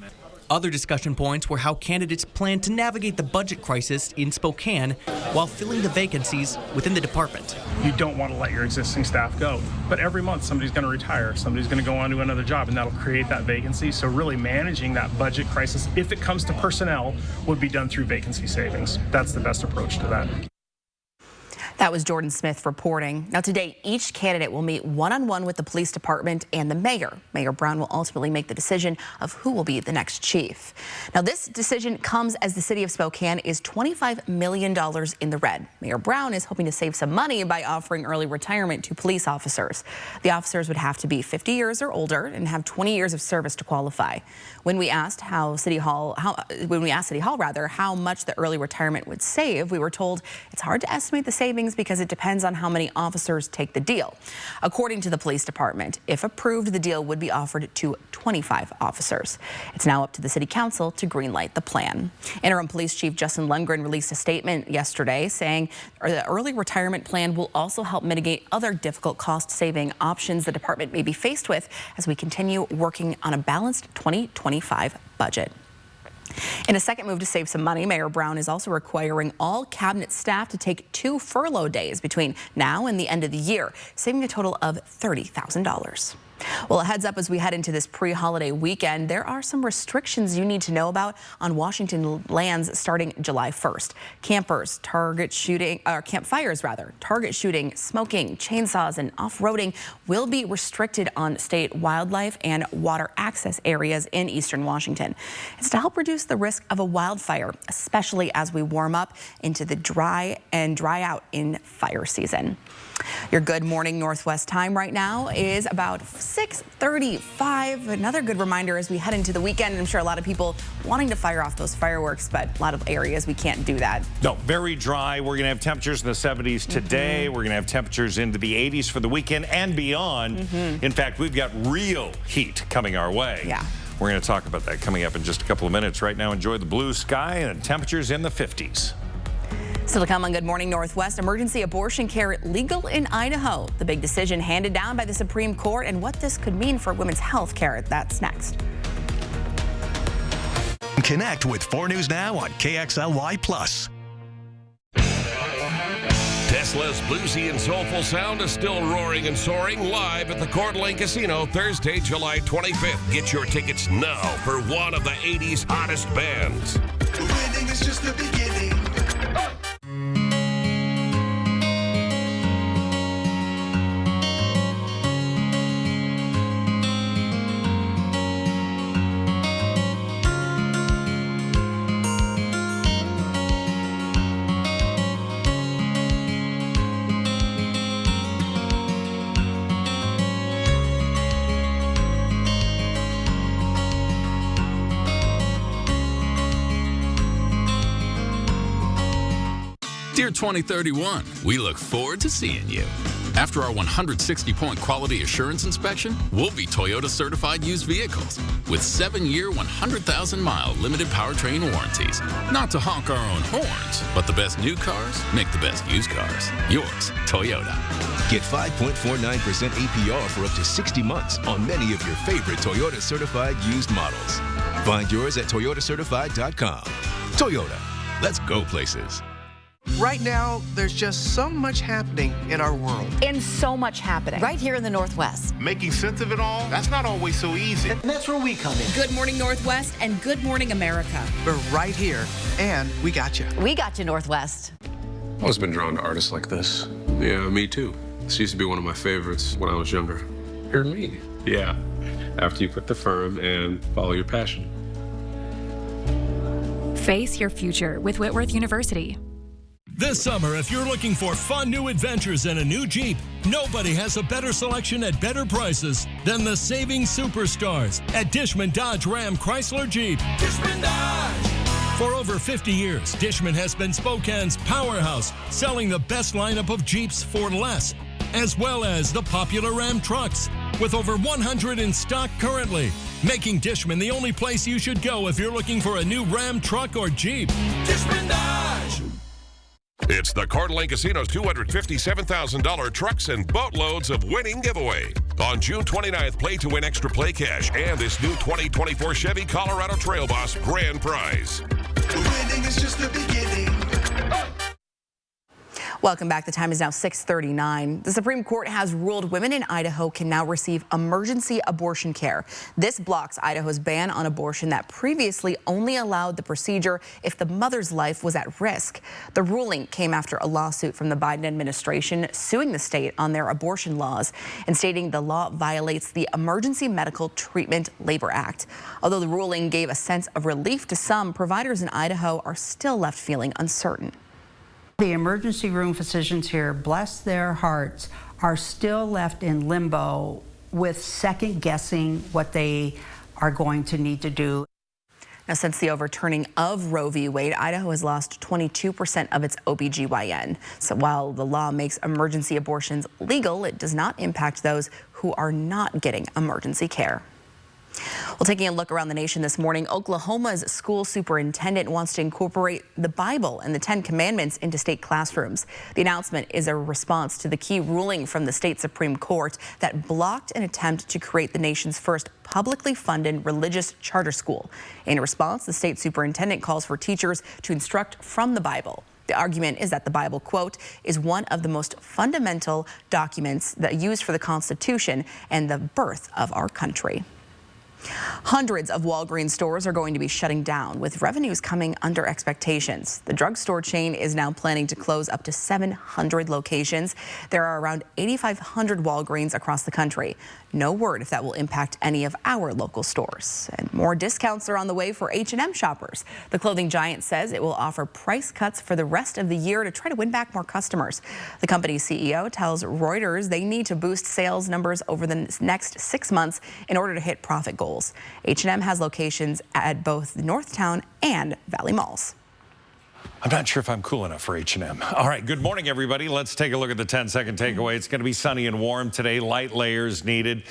Other discussion points were how candidates plan to navigate the budget crisis in Spokane while filling the vacancies within the department. You don't want to let your existing staff go, but every month somebody's going to retire, somebody's going to go on to another job, and that'll create that vacancy. So really managing that budget crisis, if it comes to personnel, would be done through vacancy savings. That's the best approach to that. That was Jordan Smith reporting. Now today, each candidate will meet one-on-one with the police department and the mayor. Mayor Brown will ultimately make the decision of who will be the next chief. Now this decision comes as the city of Spokane is $25 million in the red. Mayor Brown is hoping to save some money by offering early retirement to police officers. The officers would have to be 50 years or older and have 20 years of service to qualify. When we asked City Hall how much the early retirement would save, we were told it's hard to estimate the savings because it depends on how many officers take the deal. According to the police department, if approved, the deal would be offered to 25 officers. It's now up to the city council to greenlight the plan. Interim Police Chief Justin Lundgren released a statement yesterday saying the early retirement plan will also help mitigate other difficult cost-saving options the department may be faced with as we continue working on a balanced 2025 budget. In a second move to save some money, Mayor Brown is also requiring all cabinet staff to take 2 furlough days between now and the end of the year, saving a total of $30,000. Well, a heads up as we head into this pre-holiday weekend, there are some restrictions you need to know about on Washington lands starting July 1st. Campfires, target shooting, smoking, chainsaws, and off-roading will be restricted on state wildlife and water access areas in eastern Washington. It's to help reduce the risk of a wildfire, especially as we warm up into the dry out in fire season. Your Good Morning Northwest time right now is about 6:35. Another good reminder as we head into the weekend. I'm sure a lot of people wanting to fire off those fireworks, but a lot of areas we can't do that. No, very dry. We're going to have temperatures in the 70s today. We're going to have temperatures into the 80s for the weekend and beyond. In fact, we've got real heat coming our way. Yeah. We're going to talk about that coming up in just a couple of minutes. Right now, enjoy the blue sky and temperatures in the 50s. Still to come on Good Morning Northwest, emergency abortion care legal in Idaho. The big decision handed down by the Supreme Court and what this could mean for women's health care. That's next. Connect with 4 News Now on KXLY+. Tesla's bluesy and soulful sound is still roaring and soaring live at the Coeur d'Alene Casino Thursday, July 25th. Get your tickets now for one of the 80s hottest bands. Winning is just the beginning. Dear 2031, we look forward to seeing you. After our 160-point quality assurance inspection, we'll be Toyota certified used vehicles with 7-year, 100,000-mile limited powertrain warranties. Not to honk our own horns, but the best new cars make the best used cars. Yours, Toyota. Get 5.49% APR for up to 60 months on many of your favorite Toyota certified used models. Find yours at toyotacertified.com. Toyota, let's go places. Right now, there's just so much happening in our world. And so much happening. Right here in the Northwest. Making sense of it all, that's not always so easy. And that's where we come in. Good Morning Northwest and Good Morning America. We're right here, and we got you. We got you, Northwest. I've always been drawn to artists like this. Yeah, me too. This used to be one of my favorites when I was younger. Heard me. Yeah, after you quit the firm and follow your passion. Face your future with Whitworth University. This summer, if you're looking for fun new adventures in a new Jeep, nobody has a better selection at better prices than the saving superstars at Dishman Dodge Ram Chrysler Jeep. Dishman Dodge! For over 50 years, Dishman has been Spokane's powerhouse, selling the best lineup of Jeeps for less, as well as the popular Ram trucks, with over 100 in stock currently, making Dishman the only place you should go if you're looking for a new Ram truck or Jeep. Dishman Dodge! It's the Coeur d'Alene Casino's $257,000 trucks and boatloads of winning giveaway. On June 29th, play to win extra play cash and this new 2024 Chevy Colorado Trail Boss grand prize. Winning is just the beginning. Welcome back. The time is now 6:39. The Supreme Court has ruled women in Idaho can now receive emergency abortion care. This blocks Idaho's ban on abortion that previously only allowed the procedure if the mother's life was at risk. The ruling came after a lawsuit from the Biden administration suing the state on their abortion laws and stating the law violates the Emergency Medical Treatment Labor Act. Although the ruling gave a sense of relief to some, providers in Idaho are still left feeling uncertain. The emergency room physicians here, bless their hearts, are still left in limbo with second guessing what they are going to need to do. Now, since the overturning of Roe v. Wade, Idaho has lost 22% of its OBGYN. So while the law makes emergency abortions legal, it does not impact those who are not getting emergency care. Well, taking a look around the nation this morning, Oklahoma's school superintendent wants to incorporate the Bible and the Ten Commandments into state classrooms. The announcement is a response to the key ruling from the state Supreme Court that blocked an attempt to create the nation's first publicly funded religious charter school. In response, the state superintendent calls for teachers to instruct from the Bible. The argument is that the Bible, quote, is one of the most fundamental documents that used for the Constitution and the birth of our country. Hundreds of Walgreens stores are going to be shutting down, with revenues coming under expectations. The drugstore chain is now planning to close up to 700 locations. There are around 8,500 Walgreens across the country. No word if that will impact any of our local stores. And more discounts are on the way for H&M shoppers. The clothing giant says it will offer price cuts for the rest of the year to try to win back more customers. The company's CEO tells Reuters they need to boost sales numbers over the next 6 months in order to hit profit goals. H&M has locations at both Northtown and Valley Malls. I'm not sure if I'm cool enough for H&M. All right, good morning, everybody. Let's take a look at the 10-second takeaway. It's going to be sunny and warm today. Light layers needed.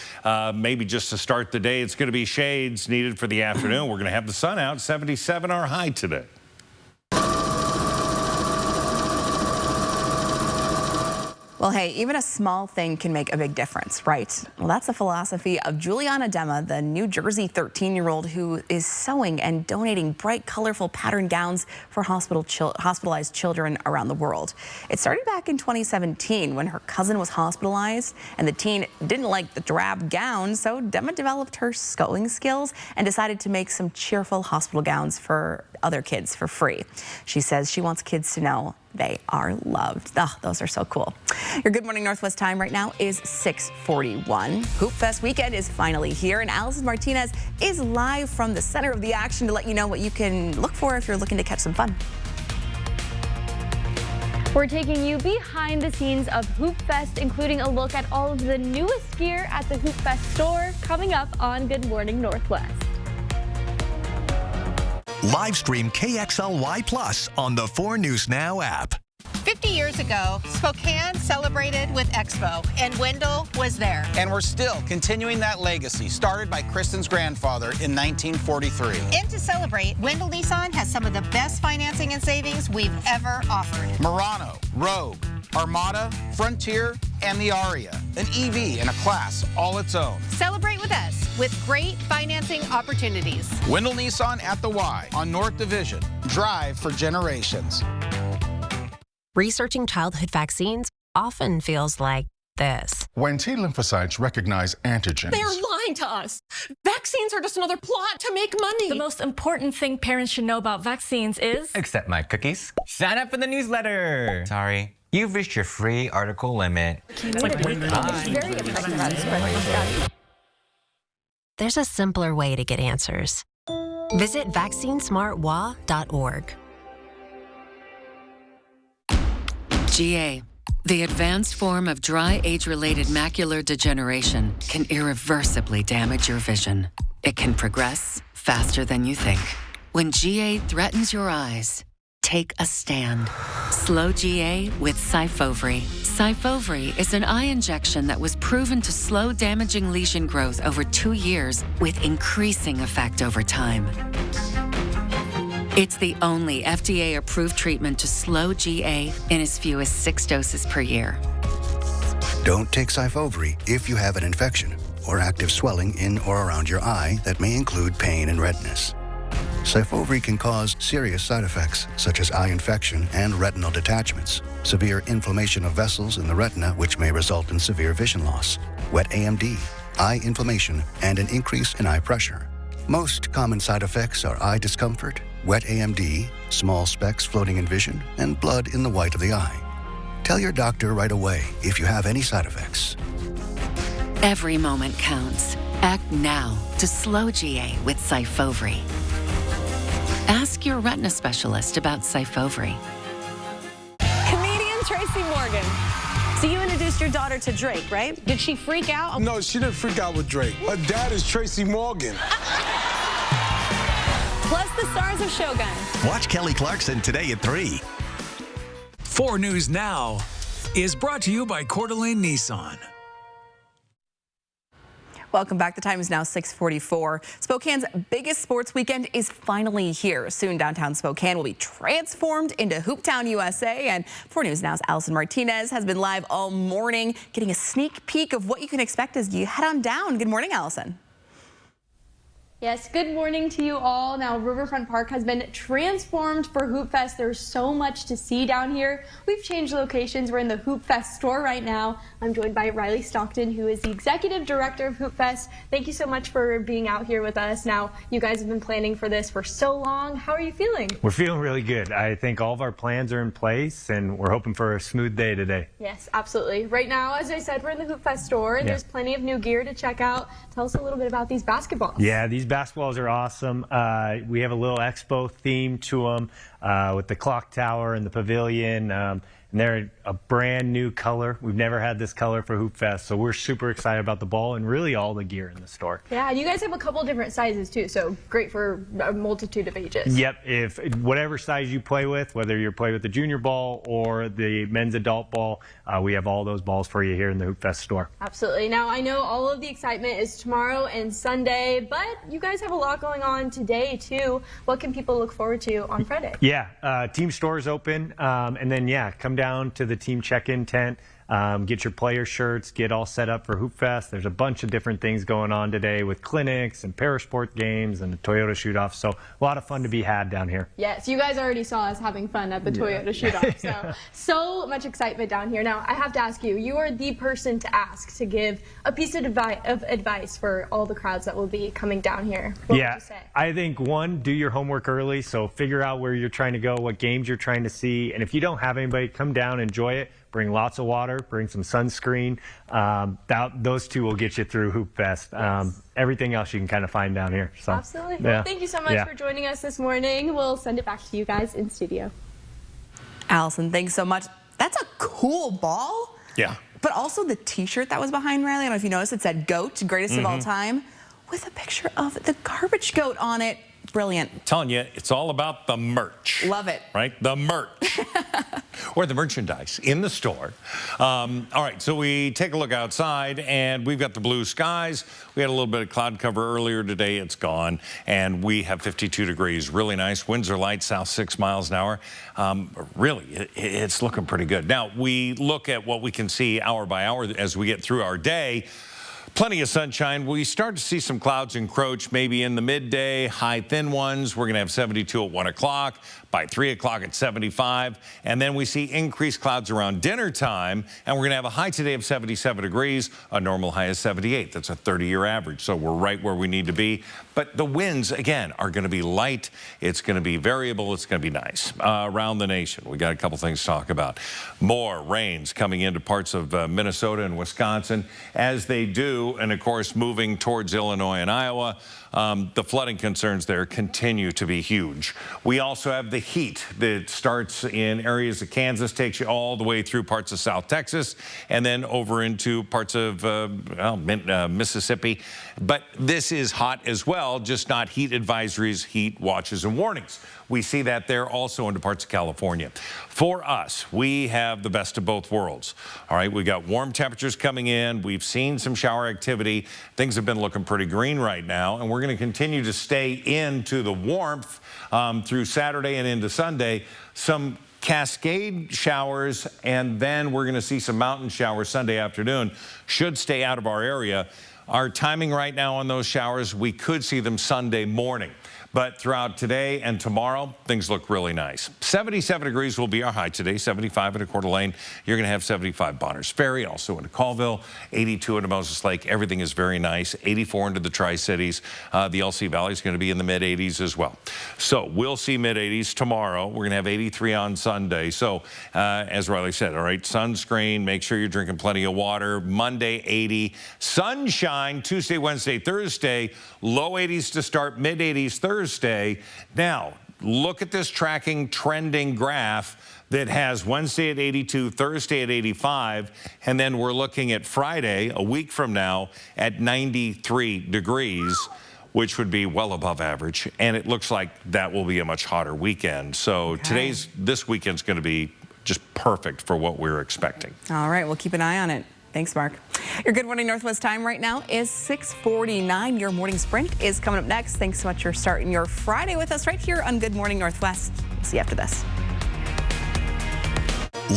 Maybe just to start the day. It's going to be shades needed for the afternoon. We're going to have the sun out. 77 our high today. Well, hey, even a small thing can make a big difference, right? Well, that's the philosophy of Juliana Dema, the New Jersey 13-year-old who is sewing and donating bright, colorful pattern gowns for hospitalized children around the world. It started back in 2017 when her cousin was hospitalized and the teen didn't like the drab gown, so Dema developed her sewing skills and decided to make some cheerful hospital gowns for other kids for free. She says she wants kids to know they are loved. Oh, those are so cool. Your Good Morning Northwest time right now is 6:41. Hoop Fest weekend is finally here, and Allison Martinez is live from the center of the action to let you know what you can look for if you're looking to catch some fun. We're taking you behind the scenes of Hoop Fest, including a look at all of the newest gear at the Hoop Fest store coming up on Good Morning Northwest. Live stream KXLY Plus on the 4 News Now app. 50 years ago, Spokane celebrated with Expo, and Wendell was there. And we're still continuing that legacy started by Kristen's grandfather in 1943. And to celebrate, Wendell Nissan has some of the best financing and savings we've ever offered. Murano, Rogue, Armada, Frontier, and the Aria, an EV in a class all its own. Celebrate with us with great financing opportunities. Wendell Nissan at the Y on North Division. Drive for generations. Researching childhood vaccines often feels like this. When T lymphocytes recognize antigens. They're lying to us. Vaccines are just another plot to make money. The most important thing parents should know about vaccines is... Accept my cookies. Sign up for the newsletter. Sorry. You've reached your free article limit. There's a simpler way to get answers. Visit vaccinesmartwa.org. GA, the advanced form of dry age-related macular degeneration, can irreversibly damage your vision. It can progress faster than you think. When GA threatens your eyes, take a stand. Slow GA with Syfovre. Syfovre is an eye injection that was proven to slow damaging lesion growth over 2 years with increasing effect over time. It's the only FDA-approved treatment to slow GA in as few as 6 doses per year. Don't take Syfovre if you have an infection or active swelling in or around your eye that may include pain and redness. Syfovre can cause serious side effects such as eye infection and retinal detachments, severe inflammation of vessels in the retina which may result in severe vision loss, wet AMD, eye inflammation, and an increase in eye pressure. Most common side effects are eye discomfort, wet AMD, small specks floating in vision, and blood in the white of the eye. Tell your doctor right away if you have any side effects. Every moment counts. Act now to slow GA with Syfovre. Ask your retina specialist about Syfovre. Comedian Tracy Morgan. So you introduced your daughter to Drake, right? Did she freak out? No, she didn't freak out with Drake. Her dad is Tracy Morgan. Plus the stars of Shogun. Watch Kelly Clarkson today at 3. 4 News Now is brought to you by Coeur d'Alene Nissan. Welcome back. The time is now 6:44. Spokane's biggest sports weekend is finally here. Soon, downtown Spokane will be transformed into Hooptown, USA. And 4 News Now's Allison Martinez has been live all morning, getting a sneak peek of what you can expect as you head on down. Good morning, Allison. Yes, good morning to you all. Now, Riverfront Park has been transformed for Hoop Fest. There's so much to see down here. We've changed locations. We're in the Hoop Fest store right now. I'm joined by Riley Stockton, who is the executive director of Hoop Fest. Thank you so much for being out here with us. Now, you guys have been planning for this for so long. How are you feeling? We're feeling really good. I think all of our plans are in place, and we're hoping for a smooth day today. Yes, absolutely. Right now, as I said, we're in the Hoop Fest store, and there's plenty of new gear to check out. Tell us a little bit about these basketballs. Yeah, these basketballs are awesome. We have a little expo theme to them with the clock tower and the pavilion. And they're a brand new color. We've never had this color for Hoop Fest, so we're super excited about the ball and really all the gear in the store. Yeah, you guys have a couple different sizes too, so great for a multitude of ages. Yep, if whatever size you play with, whether you're playing with the junior ball or the men's adult ball, we have all those balls for you here in the Hoop Fest store. Absolutely. Now, I know all of the excitement is tomorrow and Sunday, but you guys have a lot going on today too. What can people look forward to on Friday? Yeah, team store is open, and then come down to the team check-in tent, get your player shirts, get all set up for Hoop Fest. There's a bunch of different things going on today with clinics and parasport games and the Toyota shoot-off, so a lot of fun to be had down here. Yes, you guys already saw us having fun at the Toyota shoot-off, so much excitement down here. Now, I have to ask you, you are the person to ask to give a piece of advice for all the crowds that will be coming down here. What would you say? I think, one, do your homework early, so figure out where you're trying to go, what games you're trying to see, and if you don't have anybody, come down, enjoy it. Bring lots of water, bring some sunscreen. Those two will get you through Hoop Fest. Everything else you can kind of find down here. So, absolutely. Well, thank you so much for joining us this morning. We'll send it back to you guys in studio. Allison, thanks so much. That's a cool ball. Yeah. But also the T-shirt that was behind Riley, I don't know if you noticed, it said GOAT, greatest of all time, with a picture of the Garbage Goat on it. Brilliant. I'm telling you, it's all about the merch. Love it. Right? The merch. Or the merchandise in the store. All right, so we take a look outside, and we've got the blue skies. We had a little bit of cloud cover earlier today. It's gone, and we have 52 degrees. Really nice. Winds are light, south 6 miles an hour. Really, it's looking pretty good. Now, we look at what we can see hour by hour as we get through our day. Plenty of sunshine. We start to see some clouds encroach maybe in the midday, high thin ones. We're going to have 72 at 1 o'clock, by 3 o'clock at 75. And then we see increased clouds around dinner time. And we're going to have a high today of 77 degrees, a normal high of 78. That's a 30-year average. So we're right where we need to be. But the winds, again, are going to be light. It's going to be variable. It's going to be nice around the nation. We got a couple things to talk about. More rains coming into parts of Minnesota and Wisconsin as they do. And, of course, moving towards Illinois and Iowa, the flooding concerns there continue to be huge. We also have the heat that starts in areas of Kansas, takes you all the way through parts of South Texas, and then over into parts of Mississippi. But this is hot as well, just not heat advisories, heat watches and warnings. We see that there also into parts of California. For us, we have the best of both worlds. All right, we got warm temperatures coming in. We've seen some shower activity. Things have been looking pretty green right now, and we're going to continue to stay into the warmth through Saturday and into Sunday. Some cascade showers, and then we're going to see some mountain showers Sunday afternoon. Should stay out of our area. Our timing right now on those showers, we could see them Sunday morning. But throughout today and tomorrow, things look really nice. 77 degrees will be our high today, 75 into Coeur d'Alene. You're going to have 75 Bonners Ferry, also into Colville, 82 into Moses Lake. Everything is very nice. 84 into the Tri-Cities. The LC Valley is going to be in the mid-80s as well. So we'll see mid-80s tomorrow. We're going to have 83 on Sunday. So as Riley said, all right, sunscreen, make sure you're drinking plenty of water. Monday, 80. Sunshine, Tuesday, Wednesday, Thursday. Low 80s to start, mid-80s Thursday. Now, look at this tracking trending graph that has Wednesday at 82, Thursday at 85, and then we're looking at Friday, a week from now, at 93 degrees, which would be well above average. And it looks like that will be a much hotter weekend. So this weekend's going to be just perfect for what we're expecting. All right, we'll keep an eye on it. Thanks, Mark. Your Good Morning Northwest time right now is 6:49. Your morning sprint is coming up next. Thanks so much for starting your Friday with us right here on Good Morning Northwest. See you after this.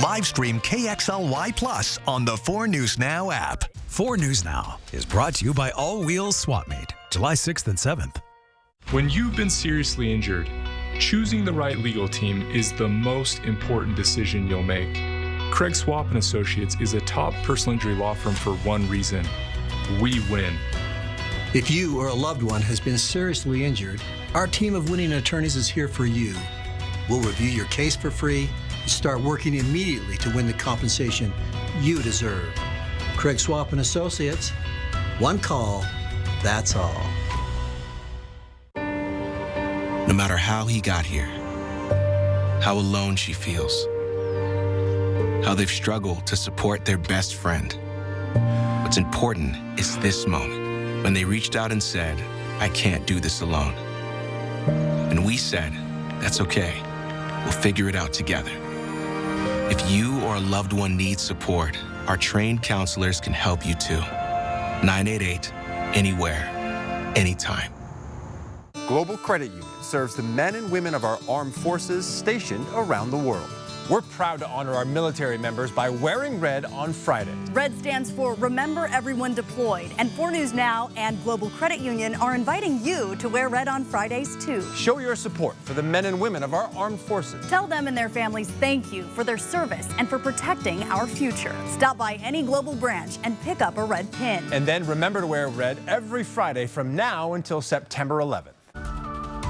Live stream KXLY Plus on the 4 News Now app. 4 News Now is brought to you by All Wheels Swap Meet, July 6th and 7th. When you've been seriously injured, choosing the right legal team is the most important decision you'll make. Craig Swap & Associates is a top personal injury law firm for one reason: we win. If you or a loved one has been seriously injured, our team of winning attorneys is here for you. We'll review your case for free and start working immediately to win the compensation you deserve. Craig Swap & Associates, one call, that's all. No matter how he got here, how alone she feels, how they've struggled to support their best friend. What's important is this moment, when they reached out and said, I can't do this alone. And we said, that's okay, we'll figure it out together. If you or a loved one needs support, our trained counselors can help you too. 988, anywhere, anytime. Global Credit Union serves the men and women of our armed forces stationed around the world. We're proud to honor our military members by wearing red on Friday. Red stands for Remember Everyone Deployed, and 4 News Now and Global Credit Union are inviting you to wear red on Fridays too. Show your support for the men and women of our armed forces. Tell them and their families thank you for their service and for protecting our future. Stop by any Global branch and pick up a red pin. And then remember to wear red every Friday from now until September 11th.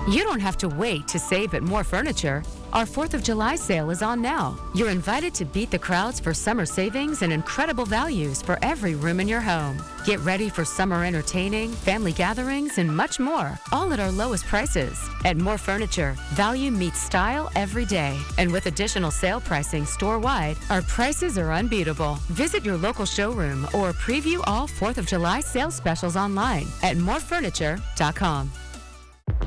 You don't have to wait to save at More Furniture. Our 4th of July sale is on now. You're invited to beat the crowds for summer savings and incredible values for every room in your home. Get ready for summer entertaining, family gatherings, and much more, all at our lowest prices. At More Furniture, value meets style every day. And with additional sale pricing store-wide, our prices are unbeatable. Visit your local showroom or preview all 4th of July sales specials online at morefurniture.com.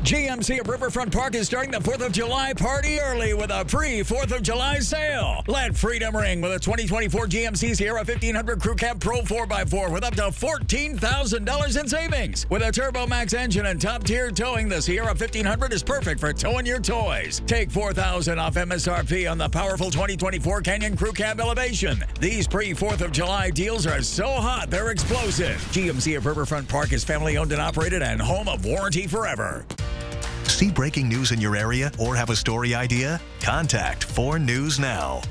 GMC of Riverfront Park is starting the 4th of July party early with a pre-4th of July sale. Let freedom ring with a 2024 GMC Sierra 1500 Crew Cab Pro 4x4 with up to $14,000 in savings. With a Turbo Max engine and top-tier towing, the Sierra 1500 is perfect for towing your toys. Take $4,000 off MSRP on the powerful 2024 Canyon Crew Cab Elevation. These pre-4th of July deals are so hot, they're explosive. GMC of Riverfront Park is family-owned and operated and home of warranty forever. See breaking news in your area or have a story idea? Contact 4 News Now.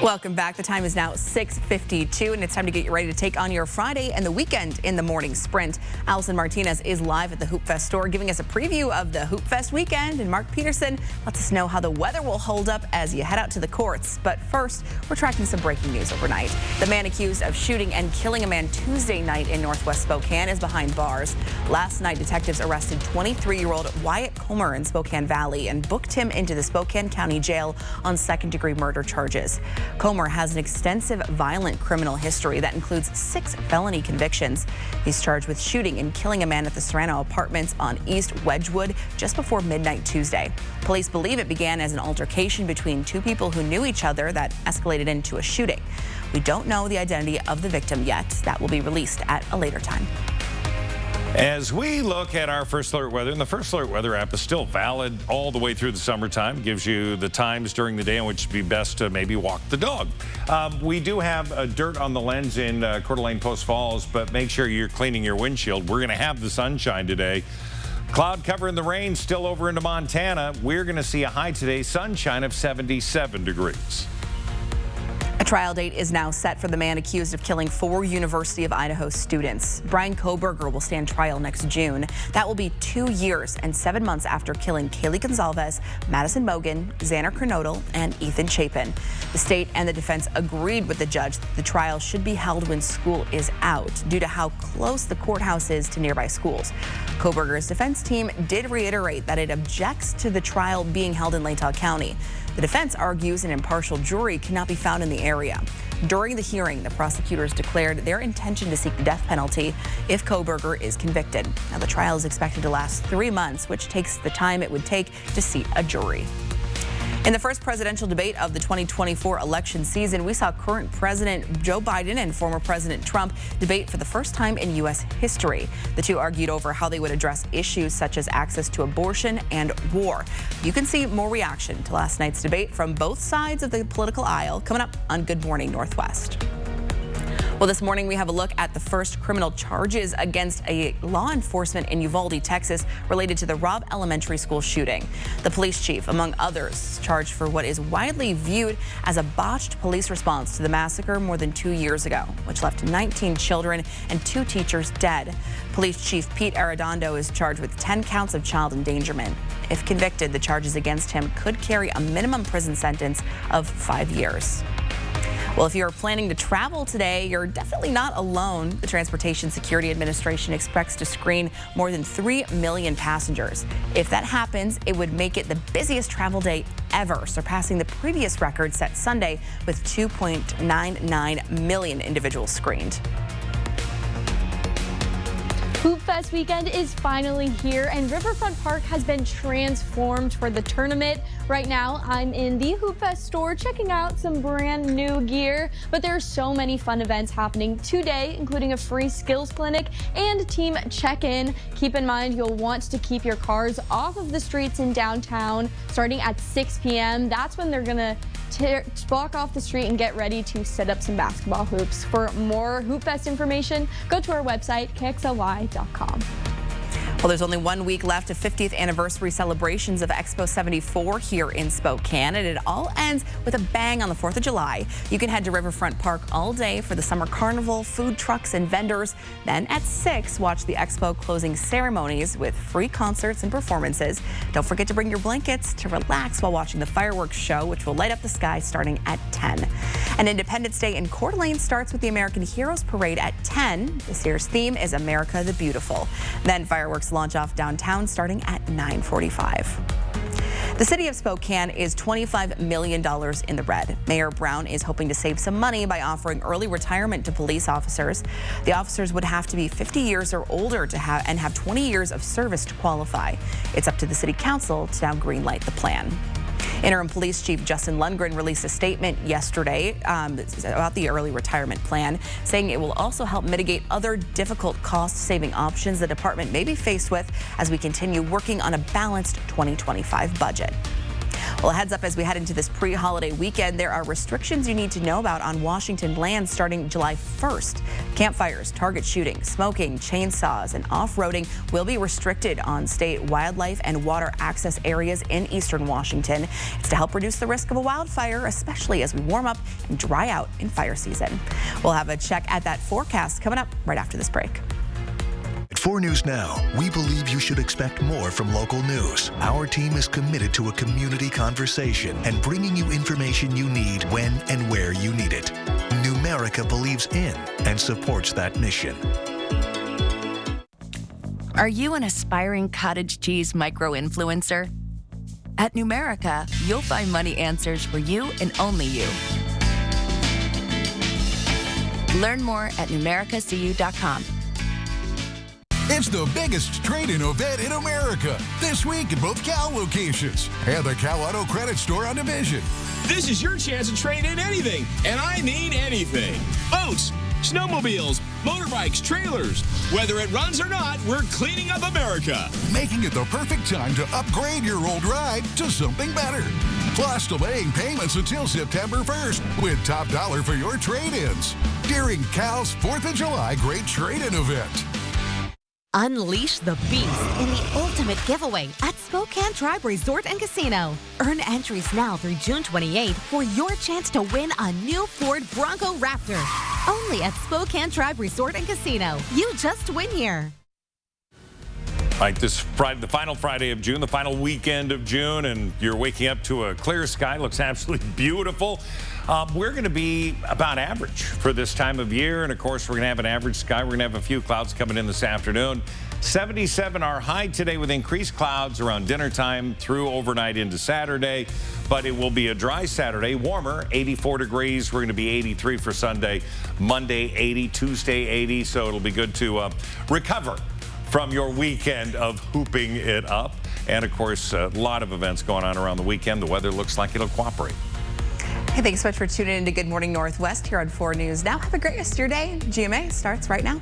Welcome back. The time is now 6:52, and it's time to get you ready to take on your Friday and the weekend in the morning sprint. Allison Martinez is live at the Hoop Fest store giving us a preview of the Hoop Fest weekend, and Mark Peterson lets us know how the weather will hold up as you head out to the courts. But first, we're tracking some breaking news overnight. The man accused of shooting and killing a man Tuesday night in Northwest Spokane is behind bars. Last night, detectives arrested 23-year-old Wyatt Comer in Spokane Valley and booked him into the Spokane County Jail on second-degree murder charges. Comer has an extensive violent criminal history that includes 6 felony convictions. He's charged with shooting and killing a man at the Serrano Apartments on East Wedgwood just before midnight Tuesday. Police believe it began as an altercation between 2 people who knew each other that escalated into a shooting. We don't know the identity of the victim yet. That will be released at a later time. As we look at our First Alert Weather, and the First Alert Weather app is still valid all the way through the summertime. It gives you the times during the day in which it would be best to maybe walk the dog. We do have dirt on the lens in Coeur d'Alene Post Falls, but make sure you're cleaning your windshield. We're going to have the sunshine today. Cloud cover and the rain still over into Montana. We're going to see a high today, sunshine of 77 degrees. A trial date is now set for the man accused of killing 4 University of Idaho students. Brian Kohberger will stand trial next June. That will be 2 years and 7 months after killing Kaylee Gonzalez, Madison Mogen, Xander Kernodle, and Ethan Chapin. The state and the defense agreed with the judge that the trial should be held when school is out due to how close the courthouse is to nearby schools. Kohberger's defense team did reiterate that it objects to the trial being held in Latah County. The defense argues an impartial jury cannot be found in the area. During the hearing, the prosecutors declared their intention to seek the death penalty if Kohberger is convicted. Now, the trial is expected to last 3 months, which takes the time it would take to seat a jury. In the first presidential debate of the 2024 election season, we saw current President Joe Biden and former President Trump debate for the first time in U.S. history. The two argued over how they would address issues such as access to abortion and war. You can see more reaction to last night's debate from both sides of the political aisle coming up on Good Morning Northwest. Well, this morning we have a look at the first criminal charges against a law enforcement in Uvalde, Texas, related to the Robb Elementary School shooting. The police chief, among others, charged for what is widely viewed as a botched police response to the massacre more than 2 years ago, which left 19 children and 2 teachers dead. Police Chief Pete Arredondo is charged with 10 counts of child endangerment. If convicted, the charges against him could carry a minimum prison sentence of 5 years. Well, if you're planning to travel today, you're definitely not alone. The Transportation Security Administration expects to screen more than 3 million passengers. If that happens, it would make it the busiest travel day ever, surpassing the previous record set Sunday with 2.99 million individuals screened. Hoop Fest weekend is finally here, and Riverfront Park has been transformed for the tournament. Right now, I'm in the Hoop Fest store checking out some brand new gear, but there are so many fun events happening today, including a free skills clinic and team check-in. Keep in mind, you'll want to keep your cars off of the streets in downtown starting at 6 p.m. That's when they're gonna block off the street and get ready to set up some basketball hoops. For more Hoop Fest information, go to our website, kxly.com. Well, there's only 1 week left of 50th anniversary celebrations of Expo 74 here in Spokane, and it all ends with a bang on the 4th of July. You can head to Riverfront Park all day for the summer carnival, food trucks, and vendors. Then at 6, watch the Expo closing ceremonies with free concerts and performances. Don't forget to bring your blankets to relax while watching the fireworks show, which will light up the sky starting at 10. And Independence Day in Coeur d'Alene starts with the American Heroes Parade at 10. This year's theme is America the Beautiful. Then fireworks launch off downtown starting at 9:45. The city of Spokane is $25 million in the red. Mayor Brown is hoping to save some money by offering early retirement to police officers. The officers would have to be 50 years or older to have 20 years of service to qualify. It's up to the city council to now greenlight the plan. Interim Police Chief Justin Lundgren released a statement yesterday about the early retirement plan, saying it will also help mitigate other difficult cost-saving options the department may be faced with as we continue working on a balanced 2025 budget. Well, a heads up as we head into this pre-holiday weekend, there are restrictions you need to know about on Washington land starting July 1st. Campfires, target shooting, smoking, chainsaws, and off-roading will be restricted on state wildlife and water access areas in eastern Washington. It's to help reduce the risk of a wildfire, especially as we warm up and dry out in fire season. We'll have a check at that forecast coming up right after this break. At 4 News Now, we believe you should expect more from local news. Our team is committed to a community conversation and bringing you information you need when and where you need it. Numerica believes in and supports that mission. Are you an aspiring cottage cheese micro-influencer? At Numerica, you'll find money answers for you and only you. Learn more at numericacu.com. It's the biggest trade-in event in America this week at both Cal locations and the Cal Auto Credit Store on Division. This is your chance to trade in anything, and I mean anything. Boats, snowmobiles, motorbikes, trailers. Whether it runs or not, we're cleaning up America. Making it the perfect time to upgrade your old ride to something better. Plus, delaying payments until September 1st with top dollar for your trade-ins. During Cal's 4th of July Great Trade-In event. Unleash the beast in the ultimate giveaway at Spokane Tribe Resort and Casino. Earn entries now through June 28th for your chance to win a new Ford Bronco Raptor. Only at Spokane Tribe Resort and Casino. You just win here. All right, this Friday, the final Friday of June, the final weekend of June, and you're waking up to a clear sky. Looks absolutely beautiful. We're going to be about average for this time of year, and of course, we're going to have an average sky. We're going to have a few clouds coming in this afternoon. 77 our high today with increased clouds around dinner time through overnight into Saturday, but it will be a dry Saturday, warmer, 84 degrees. We're going to be 83 for Sunday, Monday 80, Tuesday 80, so it'll be good to recover from your weekend of hooping it up. And of course, a lot of events going on around the weekend. The weather looks like it'll cooperate. Hey, thanks so much for tuning in to Good Morning Northwest here on 4 News Now. Have a great rest of your day. GMA starts right now.